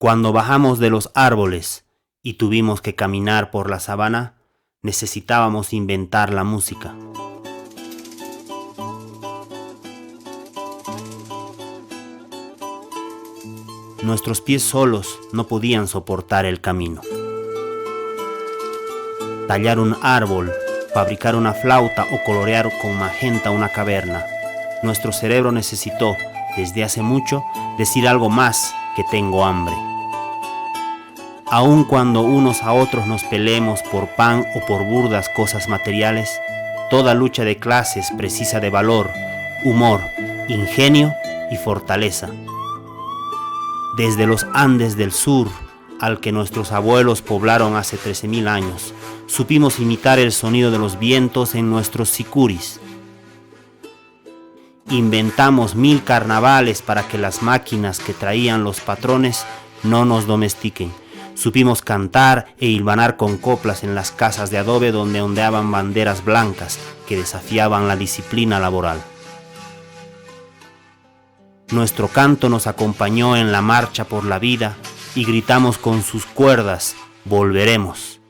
Cuando bajamos de los árboles y tuvimos que caminar por la sabana, necesitábamos inventar la música. Nuestros pies solos no podían soportar el camino. Tallar un árbol, fabricar una flauta o colorear con magenta una caverna. Nuestro cerebro necesitó, desde hace mucho, decir algo más que tengo hambre. Aun cuando unos a otros nos peleemos por pan o por burdas cosas materiales, toda lucha de clases precisa de valor, humor, ingenio y fortaleza. Desde los Andes del sur, al que nuestros abuelos poblaron hace 13.000 años, supimos imitar el sonido de los vientos en nuestros sicuris. Inventamos 1000 carnavales para que las máquinas que traían los patrones no nos domestiquen. Supimos cantar e hilvanar con coplas en las casas de adobe donde ondeaban banderas blancas que desafiaban la disciplina laboral. Nuestro canto nos acompañó en la marcha por la vida y gritamos con sus cuerdas, volveremos.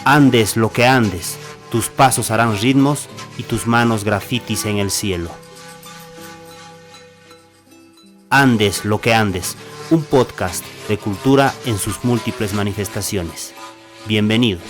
Andes lo que andes, tus pasos harán ritmos y tus manos grafitis en el cielo. Andes lo que andes, un podcast de cultura en sus múltiples manifestaciones. Bienvenidos.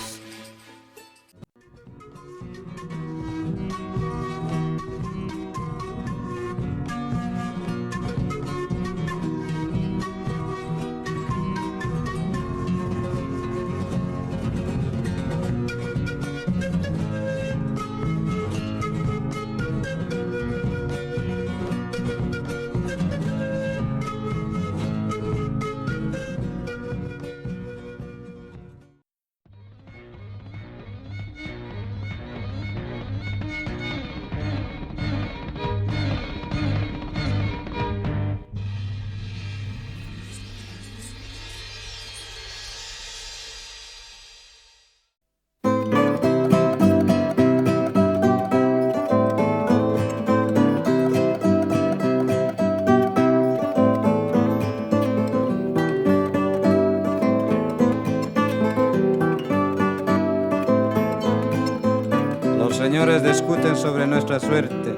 Los señores discuten sobre nuestra suerte,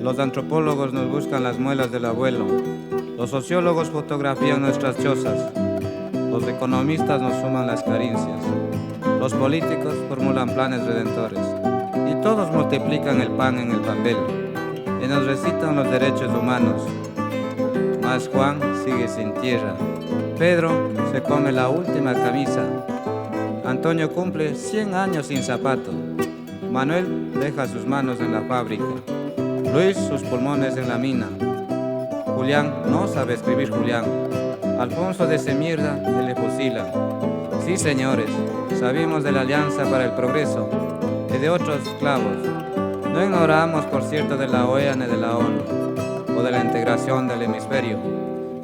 los antropólogos nos buscan las muelas del abuelo, los sociólogos fotografían nuestras chozas, los economistas nos suman las caricias, los políticos formulan planes redentores, y todos multiplican el pan en el papel, y nos recitan los derechos humanos. Mas Juan sigue sin tierra, Pedro se come la última camisa, Antonio cumple 100 años sin zapato, Manuel deja sus manos en la fábrica, Luis sus pulmones en la mina, Julián no sabe escribir Julián, Alfonso de ese mierda y le fusilan. Sí, señores, sabemos de la Alianza para el Progreso y de otros clavos. No ignoramos, por cierto, de la OEA ni de la ONU o de la integración del hemisferio.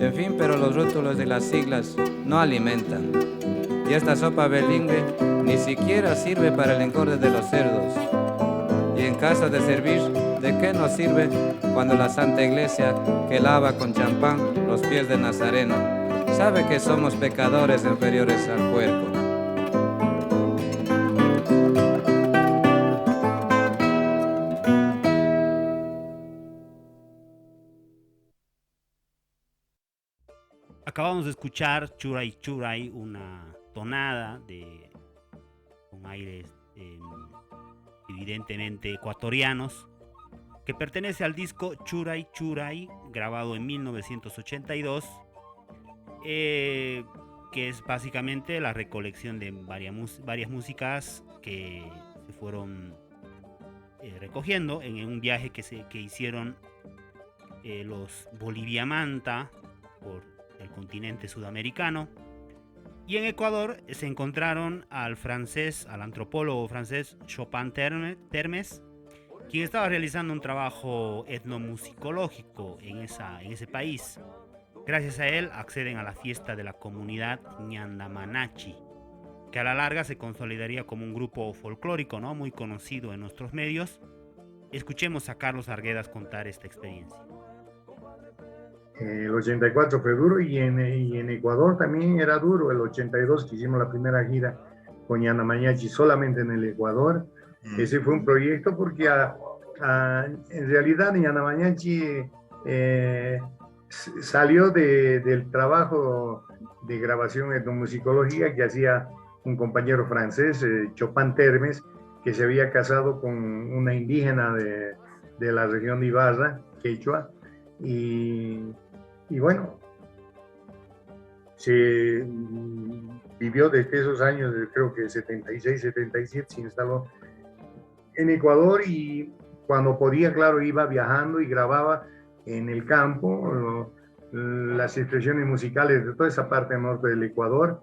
En fin, pero los rótulos de las siglas no alimentan. Y esta sopa bilingüe ni siquiera sirve para el engorde de los cerdos. Y en caso de servir, ¿de qué nos sirve cuando la Santa Iglesia, que lava con champán los pies de Nazareno, sabe que somos pecadores inferiores al puerco? Acabamos de escuchar Churay Churay, una tonada con aires evidentemente ecuatorianos, que pertenece al disco Churay Churay, grabado en 1982, que es básicamente la recolección de varias músicas que se fueron recogiendo en un viaje que hicieron los Boliviamanta por el continente sudamericano. Y en Ecuador se encontraron al antropólogo francés Chopin Termes, quien estaba realizando un trabajo etnomusicológico en ese país. Gracias a él acceden a la fiesta de la comunidad Ñandamanachi, que a la larga se consolidaría como un grupo folclórico, ¿no?, muy conocido en nuestros medios. Escuchemos a Carlos Arguedas contar esta experiencia. El 84 fue duro y en Ecuador también era duro. El 82 que hicimos la primera gira con Yanamañachi solamente en el Ecuador. Ese fue un proyecto porque en realidad Yanamañachi salió del trabajo de grabación etnomusicológica que hacía un compañero francés, Chopin Termes, que se había casado con una indígena de la región de Ibarra, Quechua, y bueno, se vivió desde esos años, creo que 76, 77, se instaló en Ecuador y cuando podía, claro, iba viajando y grababa en el campo las expresiones musicales de toda esa parte norte del Ecuador.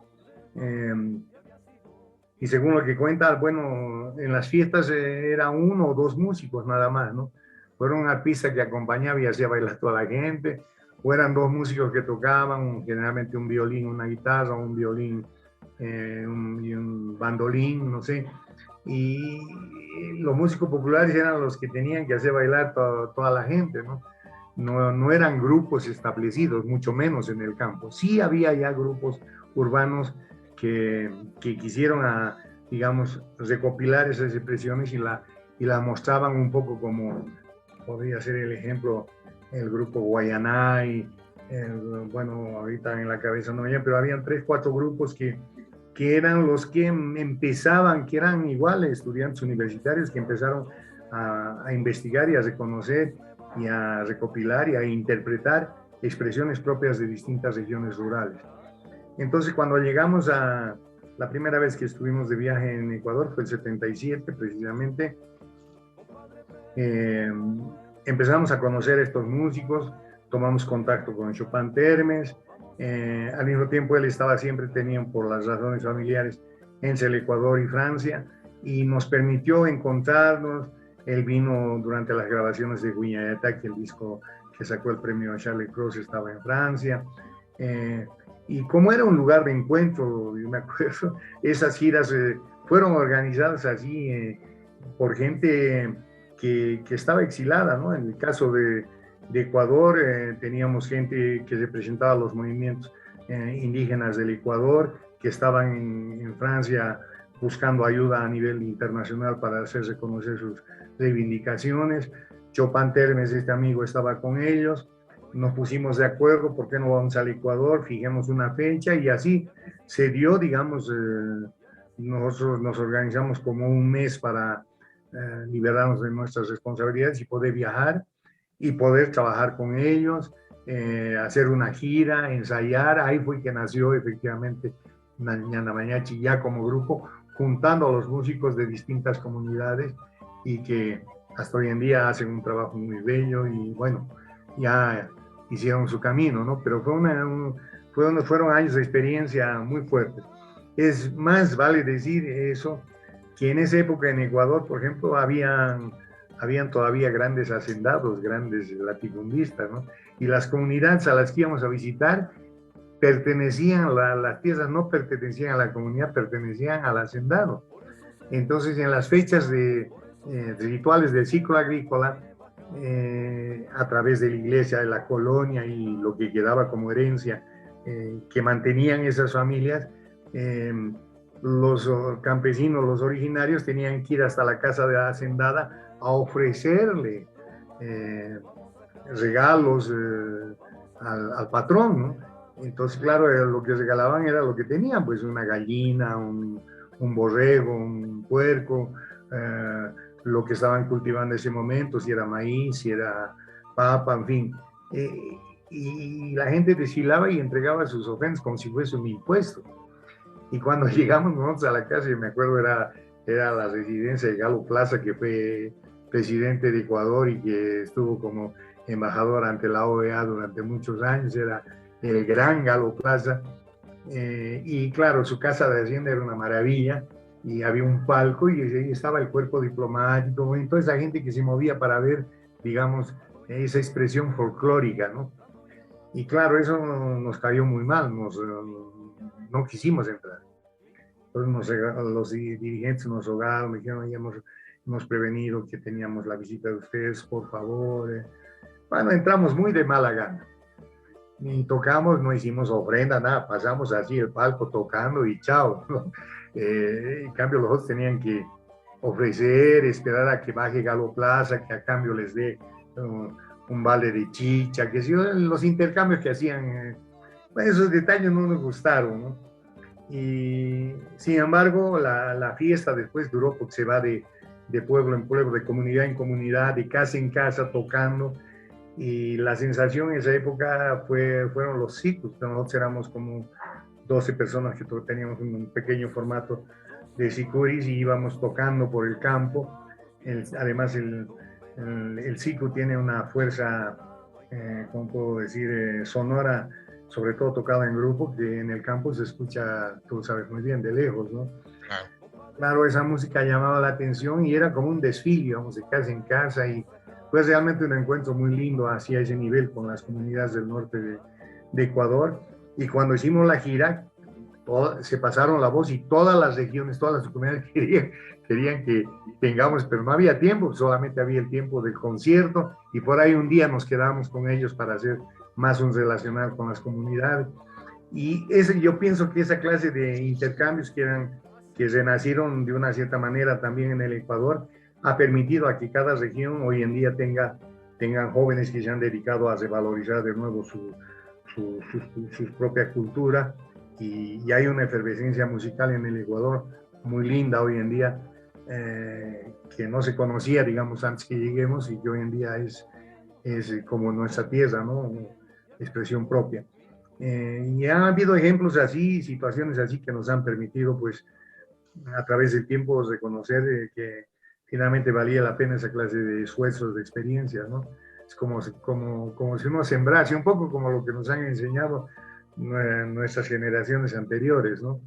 Y según lo que cuenta, bueno, en las fiestas era uno o dos músicos nada más, ¿no? Fueron un artista que acompañaba y hacía bailar a toda la gente, o eran dos músicos que tocaban, generalmente un violín, una guitarra, un violín y un bandolín, no sé. Y los músicos populares eran los que tenían que hacer bailar toda la gente, ¿no? No eran grupos establecidos, mucho menos en el campo. Sí había ya grupos urbanos que quisieron, digamos, recopilar esas expresiones y la mostraban un poco como podría ser el ejemplo, el grupo Guayanay, bueno, ahorita en la cabeza no había, pero habían 3, 4 grupos que eran los que empezaban, que eran igual estudiantes universitarios que empezaron a investigar y a reconocer y a recopilar y a interpretar expresiones propias de distintas regiones rurales. Entonces, cuando llegamos la primera vez que estuvimos de viaje en Ecuador, fue el 77 precisamente, empezamos a conocer estos músicos, tomamos contacto con Chopin Termes, al mismo tiempo él estaba siempre, tenían por las razones familiares, entre el Ecuador y Francia, y nos permitió encontrarnos. Él vino durante las grabaciones de Guiñayatá, que el disco que sacó el premio a Charles Cross estaba en Francia, y como era un lugar de encuentro, yo me acuerdo, esas giras fueron organizadas así por gente que estaba exilada, ¿no? En el caso de Ecuador teníamos gente que representaba los movimientos indígenas del Ecuador, que estaban en Francia buscando ayuda a nivel internacional para hacerse conocer sus reivindicaciones. Chopin Termes, este amigo, estaba con ellos. Nos pusimos de acuerdo, ¿por qué no vamos al Ecuador? Fijemos una fecha y así se dio, digamos, nosotros nos organizamos como un mes para liberarnos de nuestras responsabilidades y poder viajar y poder trabajar con ellos, hacer una gira, ensayar. Ahí fue que nació efectivamente Yanamañachi ya como grupo, juntando a los músicos de distintas comunidades y que hasta hoy en día hacen un trabajo muy bello y bueno, ya hicieron su camino, ¿no? Pero fueron años de experiencia muy fuertes. Es más, vale decir eso, que en esa época en Ecuador, por ejemplo, habían todavía grandes hacendados, grandes latifundistas, ¿no? Y las comunidades a las que íbamos a visitar pertenecían, las tierras no pertenecían a la comunidad, pertenecían al hacendado. Entonces, en las fechas de rituales del ciclo agrícola, a través de la iglesia, de la colonia y lo que quedaba como herencia que mantenían esas familias, los campesinos, los originarios, tenían que ir hasta la casa de la hacendada a ofrecerle regalos al patrón, ¿no? Entonces, claro, lo que regalaban era lo que tenían, pues una gallina, un borrego, un puerco, lo que estaban cultivando en ese momento, si era maíz, si era papa, en fin. Y la gente desfilaba y entregaba sus ofrendas como si fuese un impuesto. Y cuando llegamos nosotros a la casa, yo me acuerdo, era la residencia de Galo Plaza, que fue presidente de Ecuador y que estuvo como embajador ante la OEA durante muchos años, era el gran Galo Plaza. Y claro, su casa de hacienda era una maravilla, y había un palco y ahí estaba el cuerpo diplomático, y toda esa gente que se movía para ver, digamos, esa expresión folclórica, ¿no? Y claro, eso nos cayó muy mal, no quisimos entrar. Entonces los dirigentes nos rogaron, me dijeron, ya hemos prevenido que teníamos la visita de ustedes, por favor. Bueno, entramos muy de mala gana. ni tocamos, no hicimos ofrenda, nada, pasamos así el palco tocando y chao, ¿no? En cambio los otros tenían que ofrecer, esperar a que baje Galo Plaza, que a cambio les dé un vale de chicha, que si los intercambios que hacían, pues esos detalles no nos gustaron, ¿no? Y sin embargo, la fiesta después duró porque se va de pueblo en pueblo, de comunidad en comunidad, de casa en casa, tocando. Y la sensación en esa época fueron los ciclos. Nosotros éramos como 12 personas que teníamos un pequeño formato de sicuris y íbamos tocando por el campo. Además, el sicu tiene una fuerza, ¿cómo puedo decir?, sonora, sobre todo tocada en grupo, que en el campo se escucha, tú sabes muy bien, de lejos, ¿no? Claro, esa música llamaba la atención y era como un desfile, vamos, de casa en casa, y fue realmente un encuentro muy lindo hacia ese nivel con las comunidades del norte de Ecuador. Y cuando hicimos la gira, se pasaron la voz y todas las regiones, todas las comunidades querían que tengamos, pero no había tiempo, solamente había el tiempo del concierto y por ahí un día nos quedamos con ellos para hacer más un relacional con las comunidades. Y yo pienso que esa clase de intercambios que renacieron de una cierta manera también en el Ecuador, ha permitido a que cada región hoy en día tengan jóvenes que se han dedicado a revalorizar de nuevo su propia cultura y hay una efervescencia musical en el Ecuador muy linda hoy en día, que no se conocía, digamos, antes que lleguemos y que hoy en día es como nuestra tierra, ¿no? Expresión propia. Y han habido ejemplos así, situaciones así que nos han permitido, pues, a través del tiempo reconocer que finalmente valía la pena esa clase de esfuerzos, de experiencias, ¿no? Es como si uno sembrase, un poco como lo que nos han enseñado nuestras generaciones anteriores, ¿no?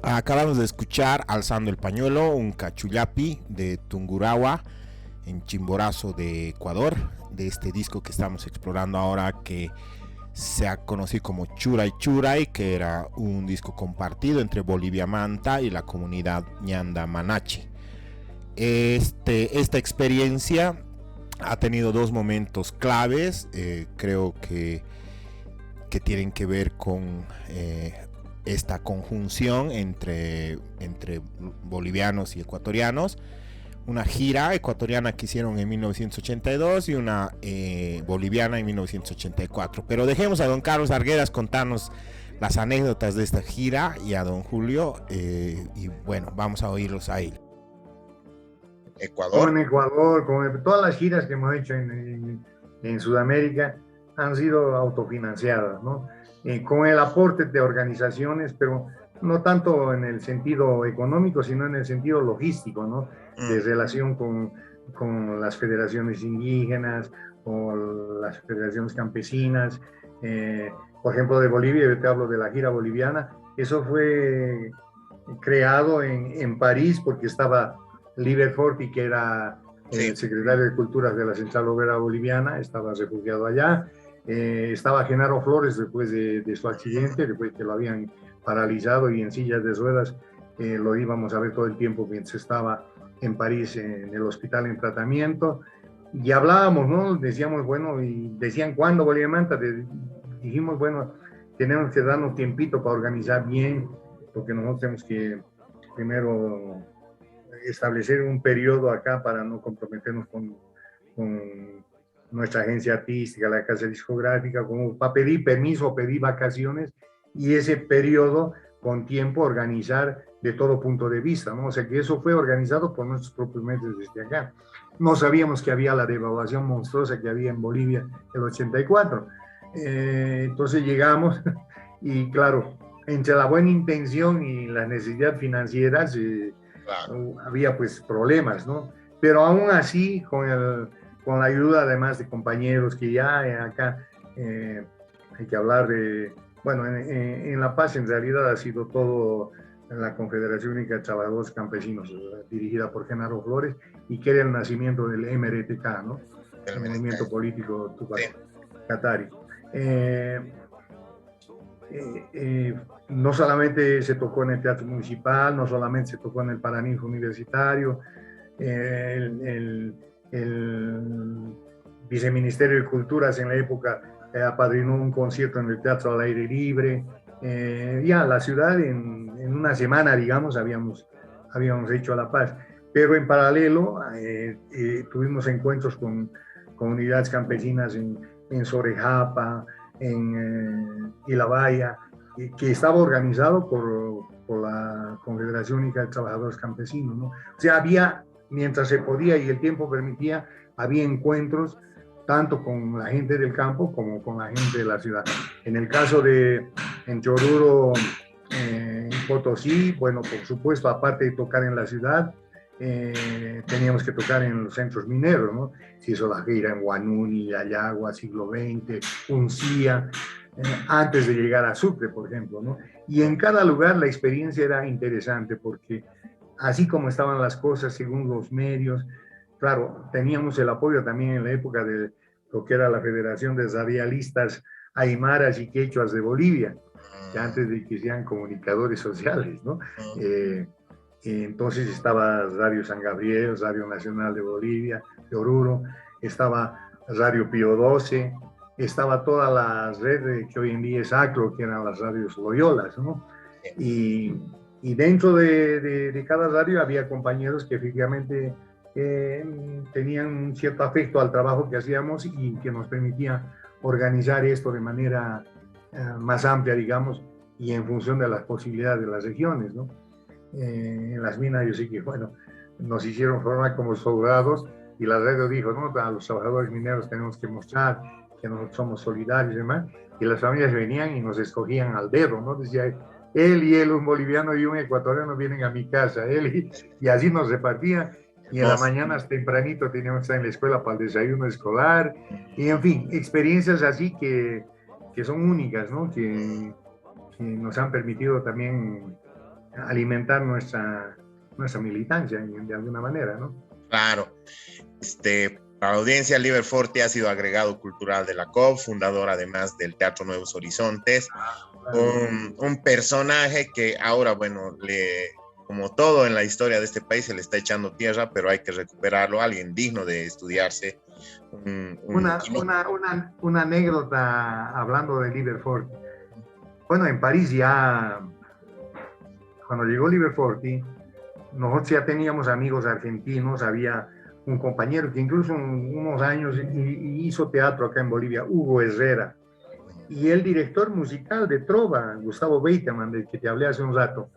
Acabamos de escuchar Alzando el Pañuelo, un cachullapi de Tungurahua en Chimborazo de Ecuador, de este disco que estamos explorando ahora, que se ha conocido como Churay Churay, que era un disco compartido entre Bolivia Manta y la comunidad Ñanda Manache. Esta experiencia ha tenido dos momentos claves, creo que tienen que ver con esta conjunción entre bolivianos y ecuatorianos. Una gira ecuatoriana que hicieron en 1982 y una boliviana en 1984. Pero dejemos a don Carlos Arguedas contarnos las anécdotas de esta gira, y a don Julio, y bueno, vamos a oírlos a él. Ecuador. Con Ecuador, con todas las giras que hemos hecho en Sudamérica han sido autofinanciadas, ¿no? Con el aporte de organizaciones, pero no tanto en el sentido económico, sino en el sentido logístico, ¿no? De relación con las federaciones indígenas o las federaciones campesinas. Por ejemplo, de Bolivia, yo te hablo de la gira boliviana. Eso fue creado en París porque estaba Liber Forti, que era el secretario de Culturas de la Central Obrera Boliviana, estaba refugiado allá. Estaba Genaro Flores después de su accidente, después que lo habían paralizado y en sillas de ruedas. Lo íbamos a ver todo el tiempo mientras estaba en París, en el hospital en tratamiento. Y hablábamos, ¿no? Decíamos, bueno, y decían, ¿cuándo Bolivia Manta? Dijimos, bueno, tenemos que darnos tiempito para organizar bien, porque nosotros tenemos que primero establecer un periodo acá para no comprometernos con nuestra agencia artística, la casa discográfica, como para pedir permiso, pedir vacaciones, y ese periodo con tiempo organizar de todo punto de vista, ¿no? O sea que eso fue organizado por nuestros propios medios desde acá. No sabíamos que había la devaluación monstruosa que había en Bolivia el 84. Entonces llegamos y claro, entre la buena intención y las necesidades financieras había pues problemas, ¿no? Pero aún así, con la ayuda además de compañeros que ya acá hay que hablar de, bueno, en La Paz en realidad ha sido todo la Confederación Única de Trabajadores Campesinos, dirigida por Genaro Flores, y que era el nacimiento del MRTK, ¿no? El movimiento político Tupac-Katari. No solamente se tocó en el Teatro Municipal, no solamente se tocó en el Paraninfo Universitario, el Viceministerio de Culturas en la época apadrinó un concierto en el Teatro al Aire Libre. Ya la ciudad en una semana, digamos, habíamos hecho a La Paz, pero en paralelo tuvimos encuentros con comunidades campesinas en Sorejapa, en Ilabaya, que estaba organizado por la Confederación Única de Trabajadores Campesinos, ¿no? O sea, había, mientras se podía y el tiempo permitía, había encuentros tanto con la gente del campo como con la gente de la ciudad. En el caso en Oruro, en Potosí, bueno, por supuesto, aparte de tocar en la ciudad, teníamos que tocar en los centros mineros, ¿no? Se hizo la gira en Huanuni, Ayagua, Siglo XX, Uncía, antes de llegar a Sucre, por ejemplo, ¿no? Y en cada lugar la experiencia era interesante porque así como estaban las cosas según los medios, claro, teníamos el apoyo también en la época de lo que era la Federación de Radialistas Aymaras y Quechuas de Bolivia, que antes de que sean comunicadores sociales, ¿no? Entonces estaba Radio San Gabriel, Radio Nacional de Bolivia, de Oruro, estaba Radio Pío XII, estaba toda la red que hoy en día es ACLO, que eran las radios Loyolas, ¿no? Y dentro de cada radio había compañeros que efectivamente tenían un cierto afecto al trabajo que hacíamos y que nos permitía organizar esto de manera más amplia, digamos, y en función de las posibilidades de las regiones, ¿no? En las minas yo sé que, bueno, nos hicieron formar como soldados y la radio dijo, ¿no? A los trabajadores mineros tenemos que mostrar que nosotros somos solidarios y demás, y las familias venían y nos escogían al dedo, ¿no? Decía, él y él, un boliviano y un ecuatoriano vienen a mi casa, y así nos repartían, y en las mañanas tempranito teníamos que estar en la escuela para el desayuno escolar, y en fin, experiencias así que son únicas, ¿no? Que nos han permitido también alimentar nuestra militancia de alguna manera, ¿no? Claro. Para la audiencia, Liber Forti ha sido agregado cultural de la COP, fundador además del Teatro Nuevos Horizontes, un personaje que ahora, bueno, como todo en la historia de este país, se le está echando tierra, pero hay que recuperarlo, alguien digno de estudiarse. Una anécdota hablando de Liber Forti. Bueno, en París ya, cuando llegó Liber Forti, nosotros ya teníamos amigos argentinos, había un compañero que incluso unos años hizo teatro acá en Bolivia, Hugo Herrera, y el director musical de Trova, Gustavo Beiteman, del que te hablé hace un rato,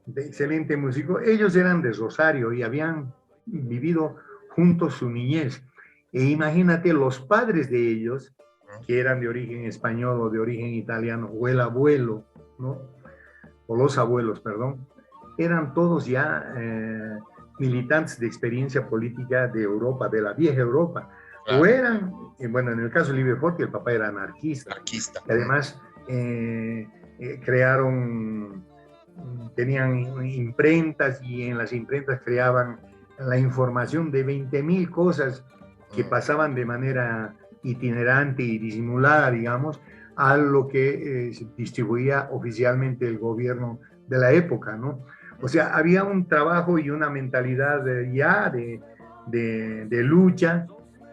de excelente músico. Ellos eran de Rosario y habían vivido juntos su niñez. E imagínate, los padres de ellos, que eran de origen español o de origen italiano, o el abuelo, ¿no? O los abuelos, perdón, eran todos ya militantes de experiencia política de Europa, de la vieja Europa. Claro. O eran, bueno, en el caso de Liber Forti, el papá era anarquista. Y además tenían imprentas y en las imprentas creaban la información de 20.000 cosas que pasaban de manera itinerante y disimulada, digamos, a lo que se distribuía oficialmente el gobierno de la época, ¿no? O sea, había un trabajo y una mentalidad de lucha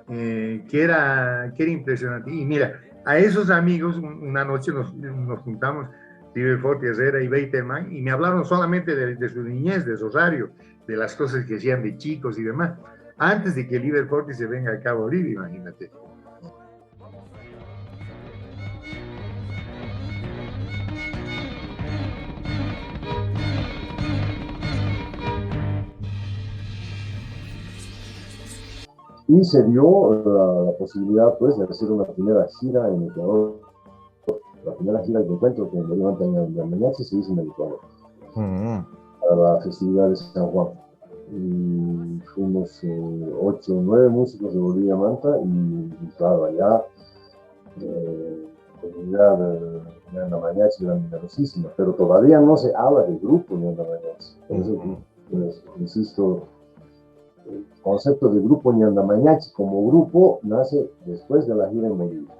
que era impresionante. Y mira, a esos amigos, una noche nos juntamos, Liber Forti, Herrera y Beiterman, y me hablaron solamente de su niñez, de Rosario, de las cosas que hacían de chicos y demás, antes de que Liber Forti se venga acá a Bolivia, imagínate. Y se dio la posibilidad, pues, de hacer una primera gira en Ecuador. La primera gira que encuentro con Bolívar Ñandamañachi se hizo en el Ecuador, para la festividad de San Juan. Y fuimos 8 o 9 músicos de Bolivia Manta, y claro, allá la comunidad de Ñandamañachi era numerosísima, pero todavía no se habla de grupo Ñandamañachi. Por eso, pues, insisto, el concepto de grupo Ñandamañachi como grupo nace después de la gira en Bolivia.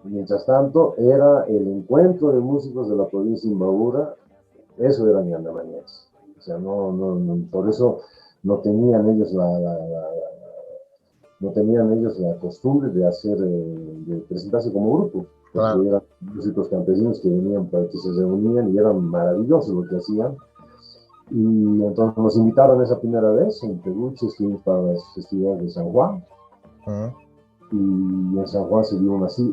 Mientras tanto, era el encuentro de músicos de la provincia de Imbabura, eso era Ñandamañachi. O sea, por eso no tenían ellos la costumbre de presentarse como grupo, porque eran músicos campesinos que venían para que se reunían y eran maravillosos lo que hacían. Y entonces nos invitaron esa primera vez en Peruche, estuvimos para las festividades de San Juan. Y en San Juan se dio se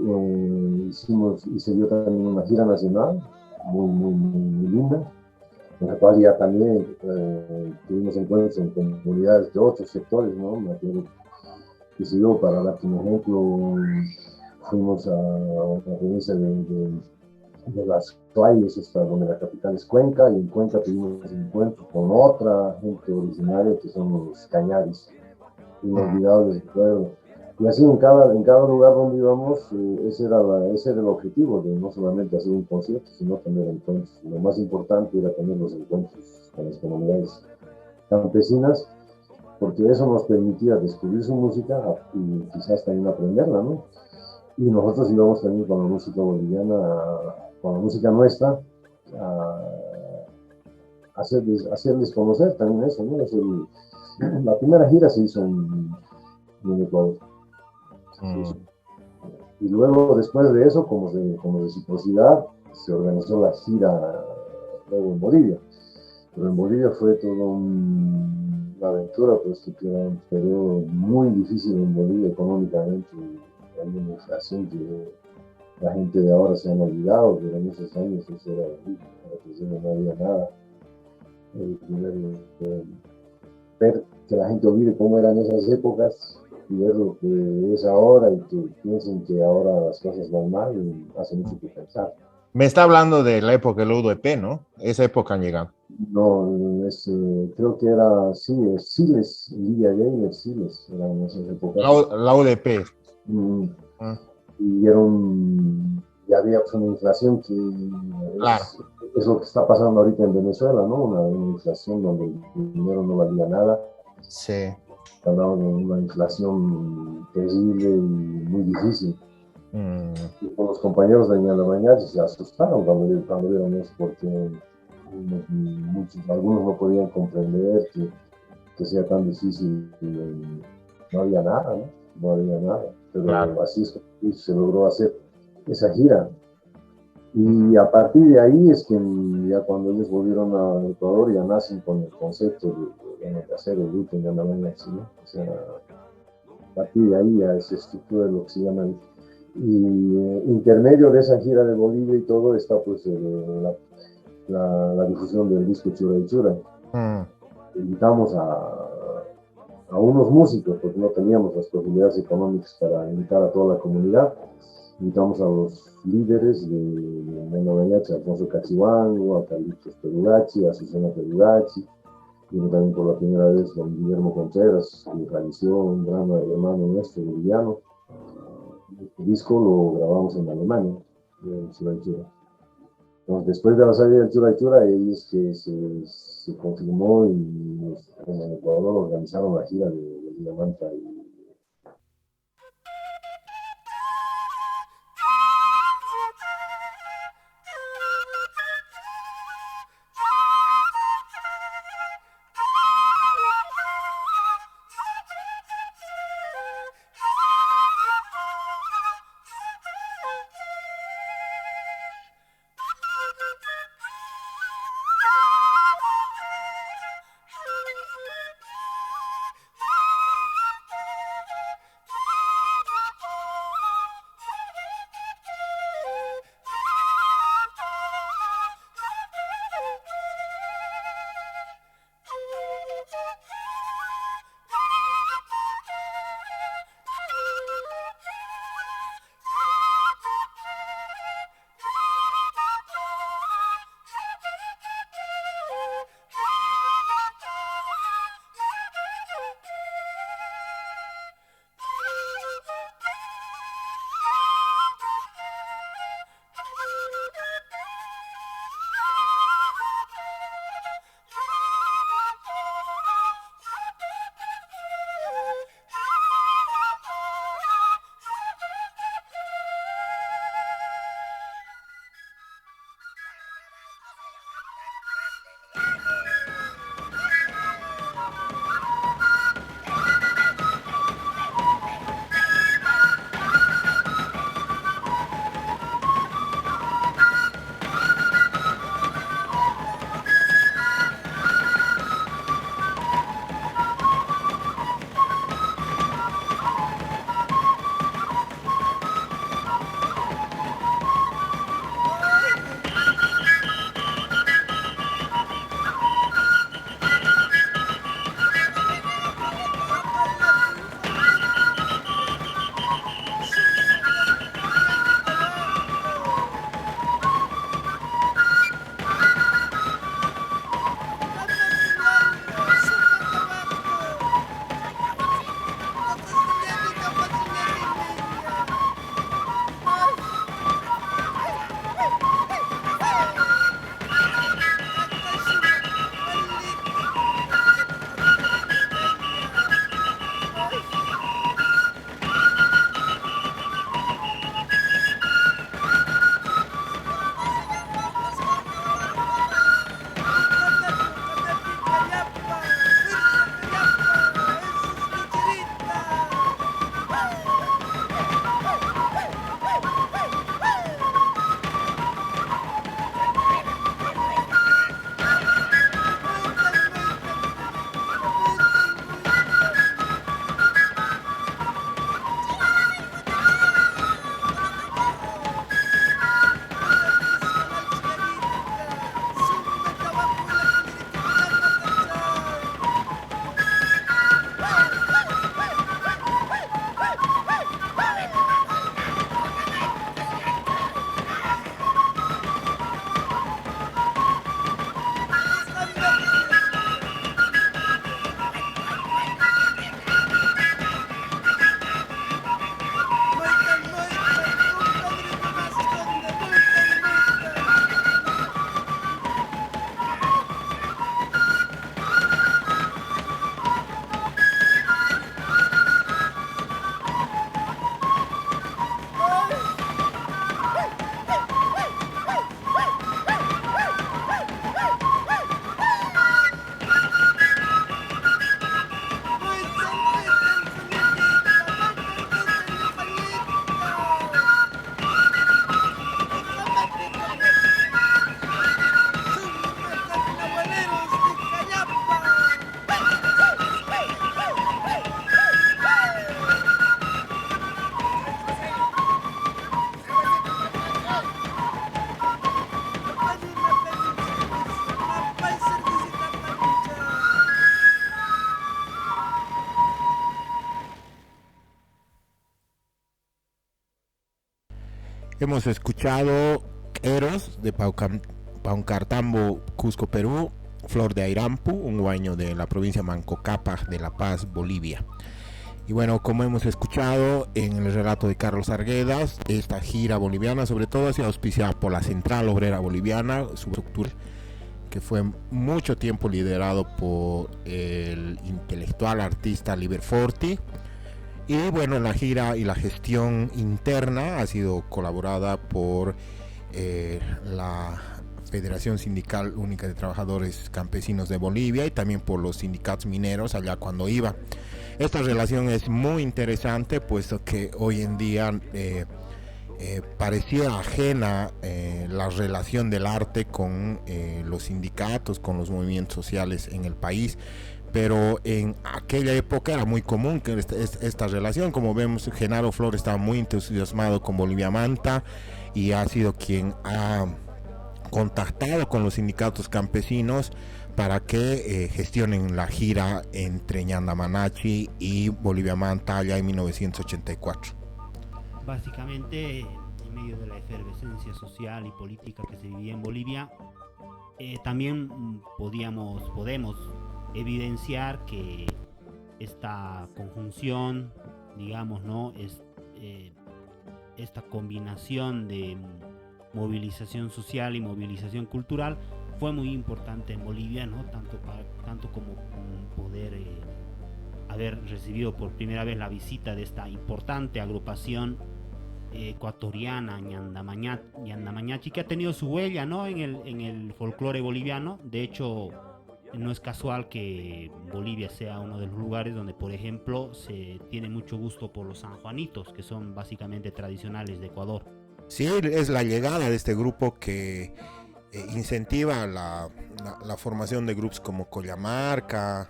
dio también una gira nacional muy linda, en la cual ya también tuvimos encuentros en comunidades de otros sectores, ¿no? Me acuerdo que se dio, para darte un ejemplo, fuimos a una provincia de las Tuayes, donde la capital es Cuenca, y en Cuenca tuvimos un encuentro con otra gente originaria que son los cañaris, inolvidables de pueblo. Y así en cada lugar donde íbamos, ese era el objetivo, de no solamente hacer un concierto, sino tener encuentros. Lo más importante era tener los encuentros con las comunidades campesinas, porque eso nos permitía descubrir su música y quizás también aprenderla, ¿no? Y nosotros íbamos también con la música boliviana, con la música nuestra, a hacerles conocer también eso, ¿no? La primera gira se hizo en Ecuador. Y luego, después de eso, como reciprocidad, se organizó la gira luego en Bolivia. Pero en Bolivia fue toda una aventura, pues que era un periodo muy difícil en Bolivia económicamente. Hay una inflación que la gente de ahora se han olvidado, pero en esos años eso era horrible, no había nada. Ver que la gente olvide cómo eran esas épocas y ver lo que es ahora, y que piensen que ahora las cosas van mal, y hace mucho que pensar. Me está hablando de la época del UDP, ¿no? Esa época han llegado. No, creo que era Siles, Lidia Gaynor, Siles, eran esas épocas. La UDP. Y ya había pues, una inflación que Claro. es lo que está pasando ahorita en Venezuela, ¿no? Una inflación donde el dinero no valía nada. Sí. Hablamos de una inflación terrible y muy difícil. Y con los compañeros de la mañana se asustaron cuando vieron eso, porque algunos no podían comprender que sea tan difícil. No había nada, ¿no? No había nada. Pero Claro. así es que se logró hacer esa gira. Y a partir de ahí es que ya cuando ellos volvieron a Ecuador ya nacen con el concepto de hacer el grupo en Yandamaña, ¿no? O sea, a partir de ahí ya se estructura lo que se llama y intermedio de esa gira de Bolivia y todo está pues la difusión del disco Chura y Chura. Invitamos a unos músicos porque no teníamos las posibilidades económicas para invitar a toda la comunidad. Invitamos a los líderes de Neno Beñache, a Alfonso Cachihuango, a Carlitos Perugachi, a Susana Perugachi, y también por la primera vez con Guillermo Contreras, que falleció, un gran hermano nuestro, boliviano. Este disco lo grabamos en Alemania, en Chura y Chura. Entonces, después de la salida del Chura y Chura, ahí es que se confirmó y en Ecuador organizaron la gira de Diamanta y Hemos escuchado Eros de Paucartambo, Cusco, Perú, Flor de Airampu, un huaño de la provincia Mancocapa de La Paz, Bolivia. Y bueno, como hemos escuchado en el relato de Carlos Arguedas, esta gira boliviana sobre todo ha sido auspiciada por la Central Obrera Boliviana, su estructura, que fue mucho tiempo liderado por el intelectual artista Liber Forti. Y bueno, la gira y la gestión interna ha sido colaborada por la Federación Sindical Única de Trabajadores Campesinos de Bolivia y también por los sindicatos mineros allá cuando iba. Esta relación es muy interesante, puesto que hoy en día parecía ajena la relación del arte con los sindicatos, con los movimientos sociales en el país. Pero en aquella época era muy común que esta relación, como vemos, Genaro Flores estaba muy entusiasmado con Bolivia Manta y ha sido quien ha contactado con los sindicatos campesinos para que gestionen la gira entre Ñandamanachi y Bolivia Manta allá en 1984. Básicamente, en medio de la efervescencia social y política que se vivía en Bolivia, también podemos evidenciar que esta conjunción, digamos, ¿no? Esta combinación de movilización social y movilización cultural fue muy importante en Bolivia, ¿no? Tanto como poder haber recibido por primera vez la visita de esta importante agrupación ecuatoriana, Ñandamañachi, que ha tenido su huella, ¿no? en el folclore boliviano. De hecho, no es casual que Bolivia sea uno de los lugares donde, por ejemplo, se tiene mucho gusto por los sanjuanitos, que son básicamente tradicionales de Ecuador. Sí, es la llegada de este grupo que incentiva la formación de grupos como Collamarca,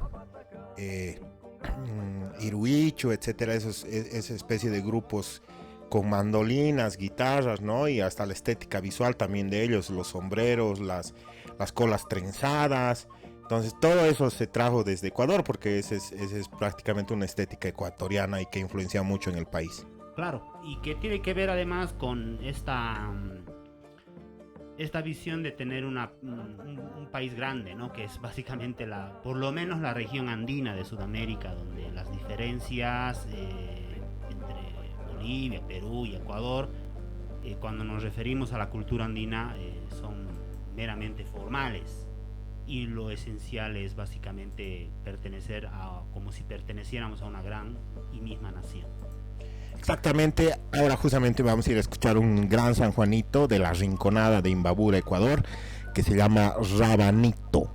Iruicho, etcétera, esa especie de grupos con mandolinas, guitarras, ¿no? Y hasta la estética visual también de ellos, los sombreros, las colas trenzadas. Entonces todo eso se trajo desde Ecuador, porque esa es prácticamente una estética ecuatoriana y que influencia mucho en el país. Claro, y que tiene que ver además con esta visión de tener un país grande, ¿no? Que es básicamente por lo menos la región andina de Sudamérica, donde las diferencias entre Bolivia, Perú y Ecuador, cuando nos referimos a la cultura andina, son meramente formales. Y lo esencial es básicamente pertenecer como si perteneciéramos a una gran y misma nación. Exactamente, ahora justamente vamos a ir a escuchar un gran sanjuanito de la Rinconada de Imbabura, Ecuador, que se llama Rabanito.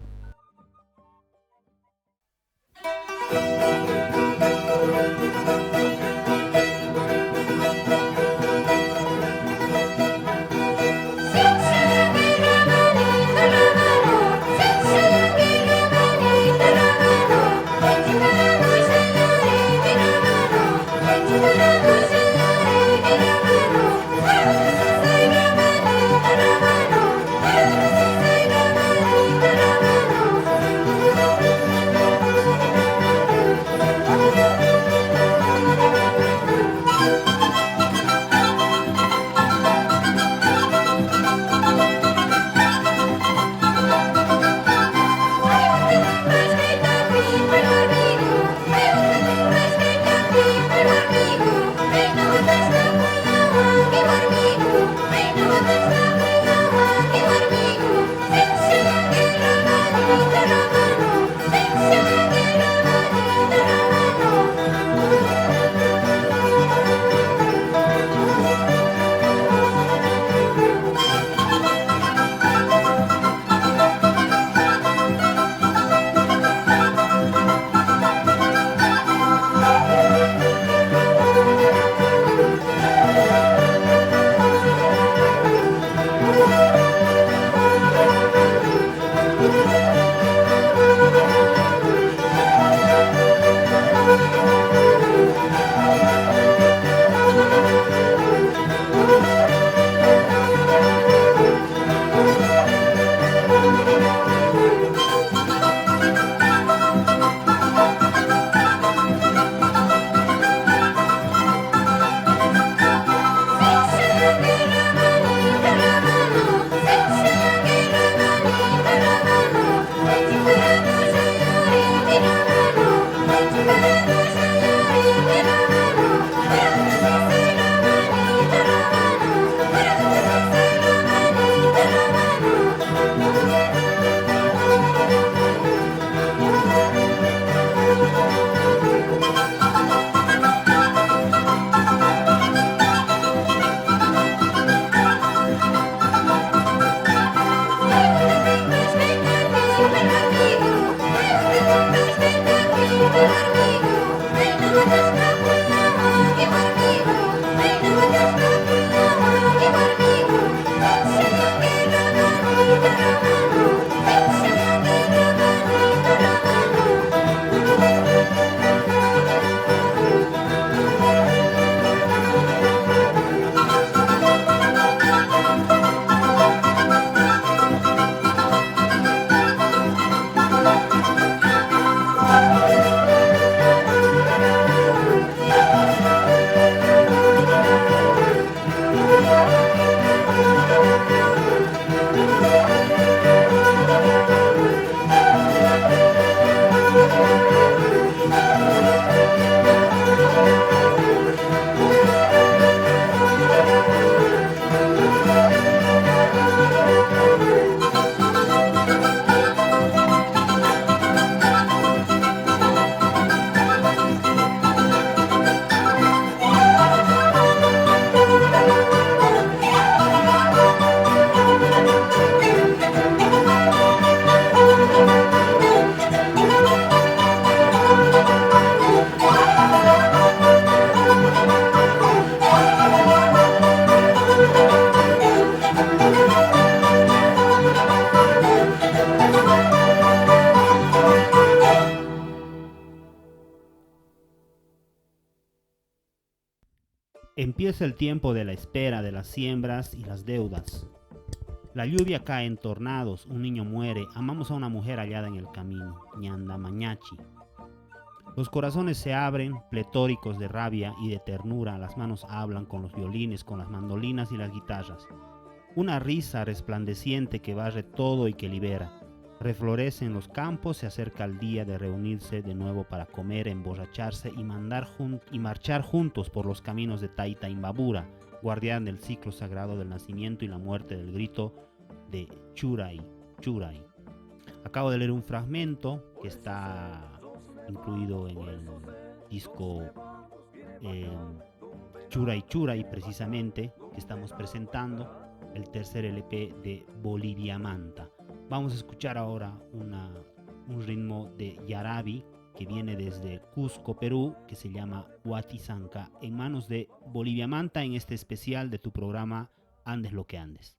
Thank you. Empieza el tiempo de la espera, de las siembras y las deudas. La lluvia cae en tornados, un niño muere, amamos a una mujer hallada en el camino, ñanda mañachi. Los corazones se abren, pletóricos de rabia y de ternura, las manos hablan con los violines, con las mandolinas y las guitarras. Una risa resplandeciente que barre todo y que libera. Reflorece en los campos, se acerca el día de reunirse de nuevo para comer, emborracharse y marchar juntos por los caminos de Taita Imbabura, guardián del ciclo sagrado del nacimiento y la muerte del grito de Churay, Churay. Acabo de leer un fragmento que está incluido en el disco Churay Churay, precisamente, que estamos presentando, el tercer LP de Bolivia Manta. Vamos a escuchar ahora un ritmo de Yarabi que viene desde Cusco, Perú, que se llama Huatizanca, en manos de Bolivia Manta en este especial de tu programa Andes lo que Andes.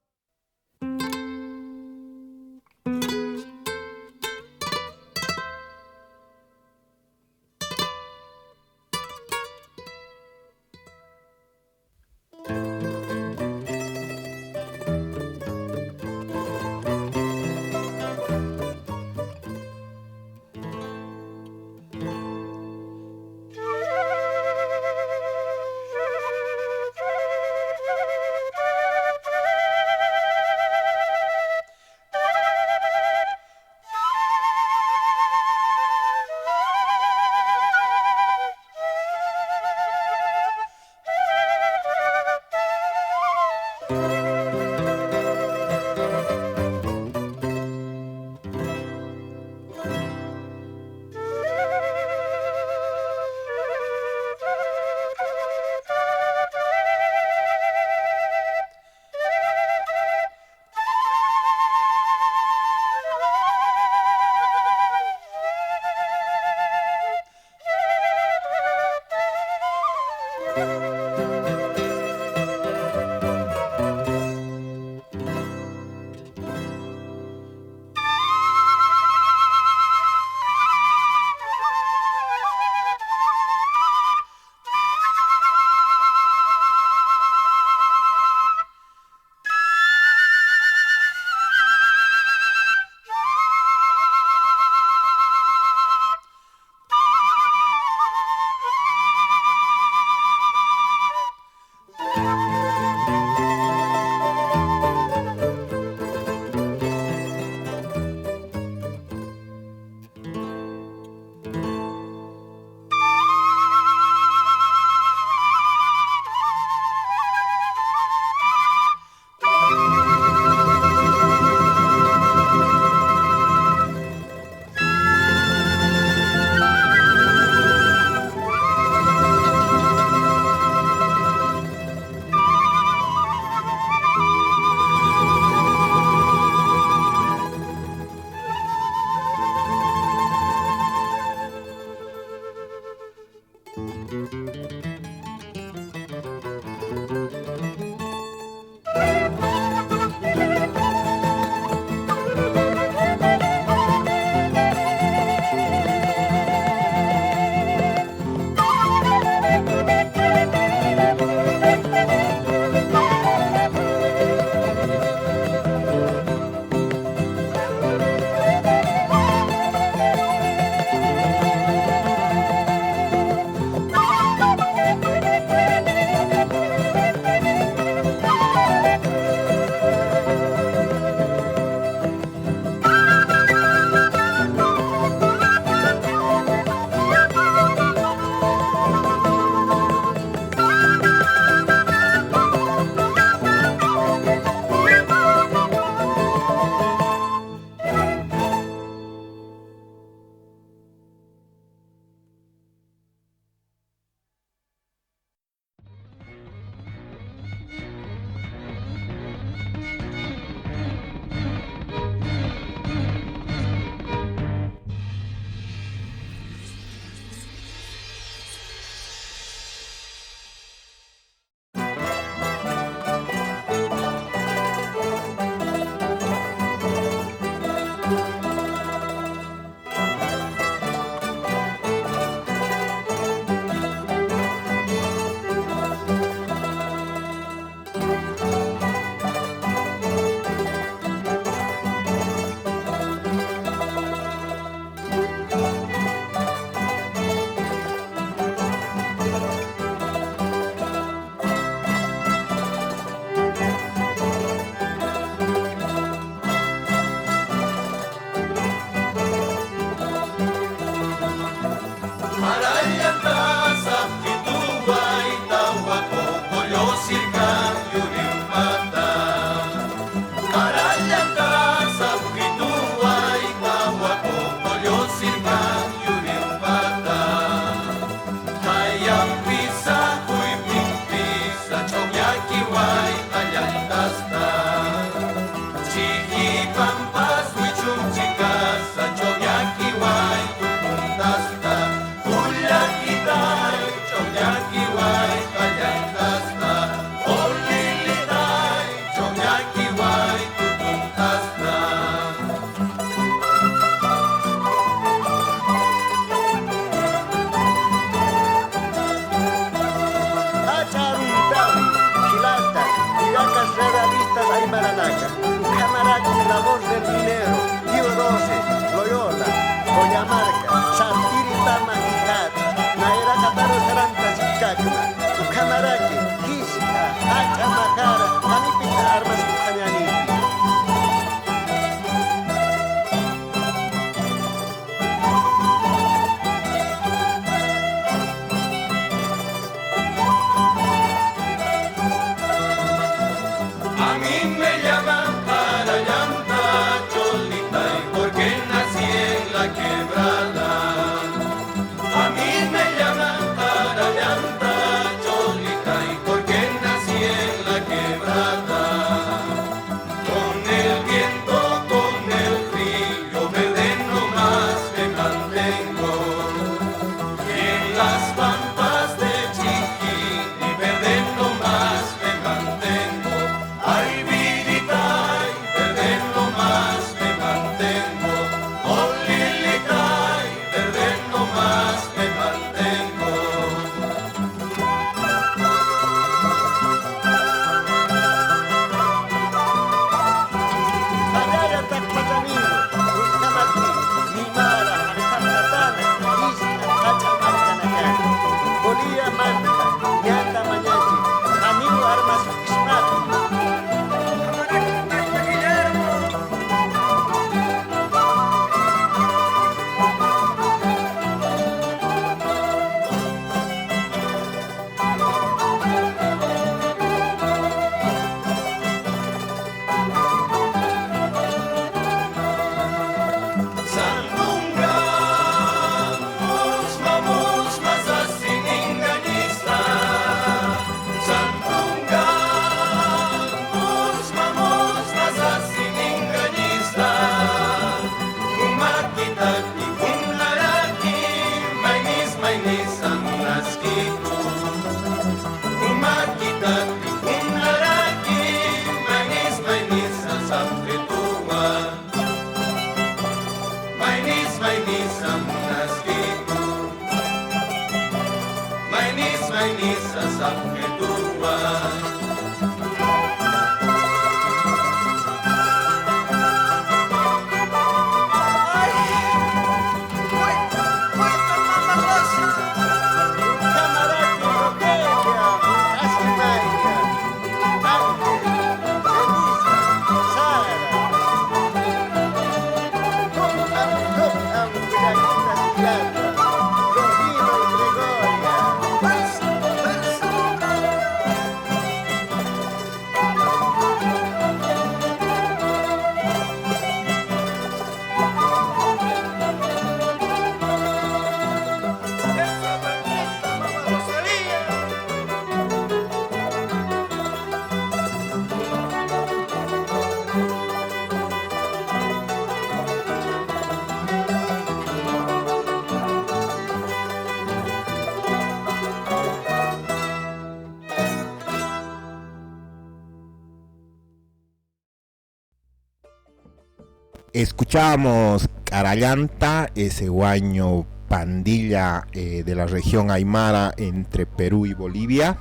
Escuchábamos Carallanta, ese guaño pandilla de la región Aymara entre Perú y Bolivia,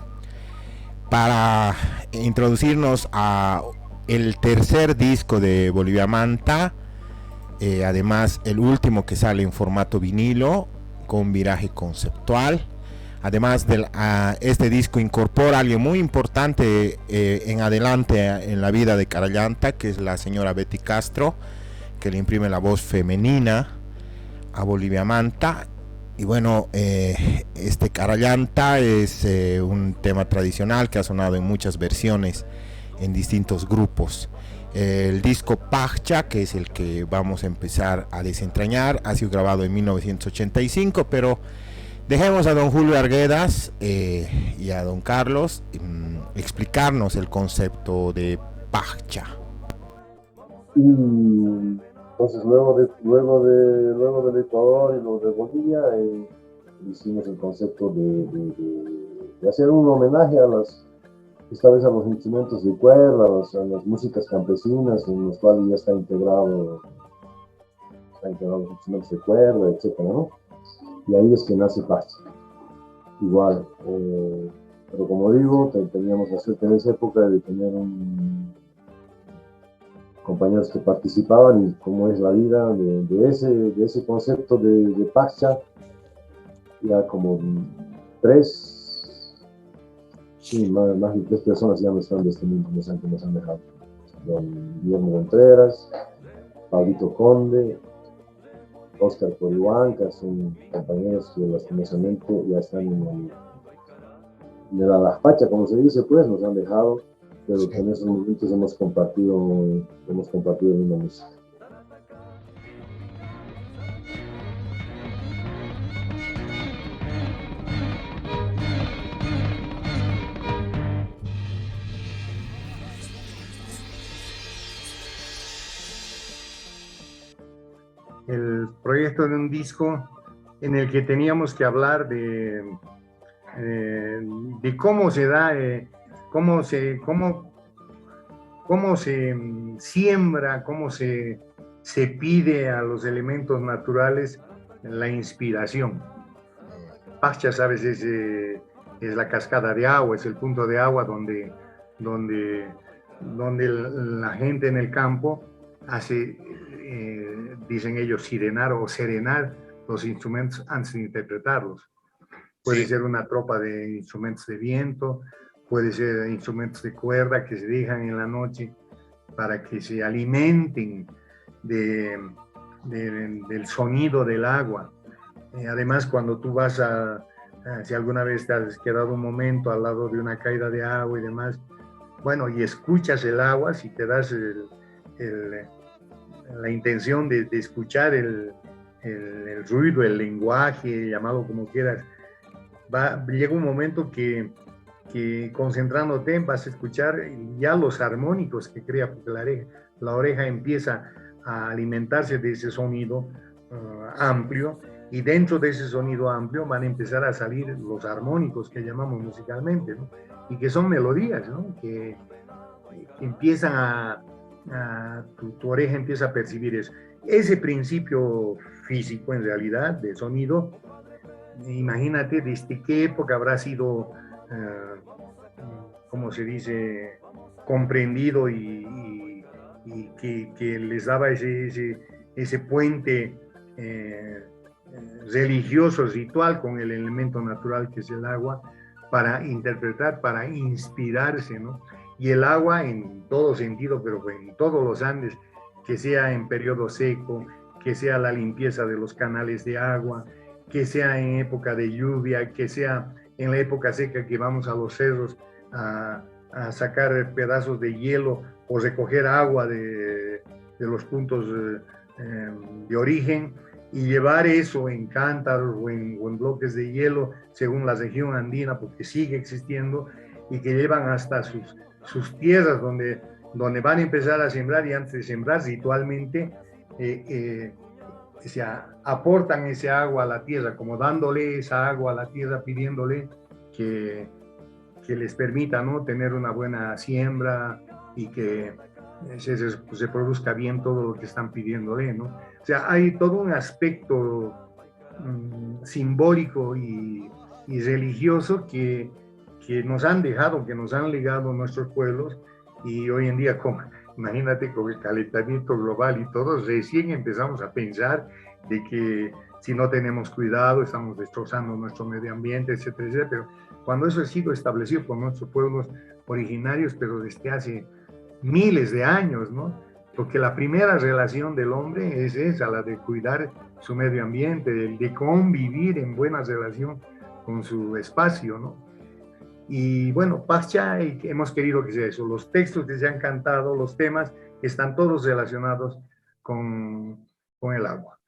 para introducirnos a el tercer disco de Bolivia Manta, además el último que sale en formato vinilo con viraje conceptual. Además de este disco incorpora a alguien muy importante en adelante en la vida de Carallanta, que es la señora Betty Castro, que le imprime la voz femenina a Bolivia Manta. Y bueno, este Carallanta es un tema tradicional que ha sonado en muchas versiones en distintos grupos. El disco Pachcha, que es el que vamos a empezar a desentrañar, ha sido grabado en 1985, pero dejemos a don Julio Arguedas y a don Carlos explicarnos el concepto de Pachcha. Y entonces luego del Ecuador y luego de Bolivia hicimos el concepto de hacer un homenaje esta vez a los instrumentos de cuerda, a las músicas campesinas, en los cuales ya está integrado los instrumentos de cuerda, etcétera, ¿no? Y ahí es que nace Pachcha. Igual, pero como digo, teníamos la suerte en esa época de tener compañeros que participaban, y cómo es la vida de ese concepto de Pachcha, ya como más de 3 personas ya no están de este mundo, nos han dejado. Don Guillermo Contreras, Pablito Conde, Oscar Corihuanca, son compañeros que lastimosamente ya están de la Pachcha, como se dice, pues nos han dejado, pero sí, que en esos momentos hemos compartido una música. El proyecto de un disco en el que teníamos que hablar de cómo se da, cómo se siembra, cómo se pide a los elementos naturales la inspiración. Pachcha, sabes, es la cascada de agua, es el punto de agua donde la gente en el campo hace, dicen ellos, sirenar o serenar los instrumentos antes de interpretarlos. Puede ser una tropa de instrumentos de viento, puede ser instrumentos de cuerda que se dejan en la noche para que se alimenten del sonido del agua. Además, cuando tú vas si alguna vez te has quedado un momento al lado de una caída de agua y demás, bueno, y escuchas el agua, si te das la intención de escuchar el ruido, el lenguaje, llamado como quieras, llega un momento que concentrándote vas a escuchar ya los armónicos que crea, porque la oreja empieza a alimentarse de ese sonido amplio, y dentro de ese sonido amplio van a empezar a salir los armónicos que llamamos musicalmente, ¿no? Y que son melodías, ¿no? que empiezan tu oreja empieza a percibir eso. Ese principio físico, en realidad, de sonido, imagínate desde qué época habrá sido, ¿cómo se dice?, comprendido y que les daba ese puente religioso, ritual con el elemento natural que es el agua, para interpretar, para inspirarse, ¿no? Y el agua en todo sentido, pero en todos los Andes, que sea en periodo seco, que sea la limpieza de los canales de agua, que sea en época de lluvia, que sea en la época seca que vamos a los cerros a sacar pedazos de hielo o recoger agua de los puntos de origen, y llevar eso en cántaros o en bloques de hielo según la región andina, porque sigue existiendo, y que llevan hasta sus tierras donde van a empezar a sembrar, y antes de sembrar ritualmente aportan ese agua a la tierra, como dándole esa agua a la tierra, pidiéndole que les permita, ¿no?, tener una buena siembra y que se produzca bien todo lo que están pidiéndole, ¿no? O sea, hay todo un aspecto simbólico y religioso que nos han dejado, que nos han legado nuestros pueblos, y hoy en día, imagínate, con el calentamiento global y todo, recién empezamos a pensar de que si no tenemos cuidado, estamos destrozando nuestro medio ambiente, etcétera, etcétera, pero cuando eso ha sido establecido por nuestros pueblos originarios, pero desde hace miles de años, ¿no? Porque la primera relación del hombre es esa, la de cuidar su medio ambiente, de convivir en buena relación con su espacio, ¿no? Y bueno, Pascha, hemos querido que sea eso. Los textos que se han cantado, los temas, están todos relacionados con el agua.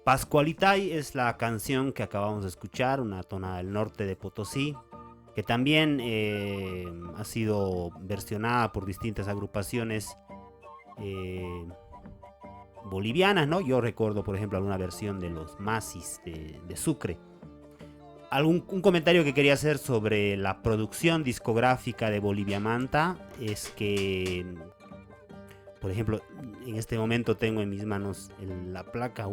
Pascualitay es la canción que acabamos de escuchar, una tonada del norte de Potosí, que también ha sido versionada por distintas agrupaciones bolivianas, ¿no? Yo recuerdo, por ejemplo, alguna versión de los Masis de Sucre. Un comentario que quería hacer sobre la producción discográfica de Bolivia Manta es que, por ejemplo, en este momento tengo en mis manos la placa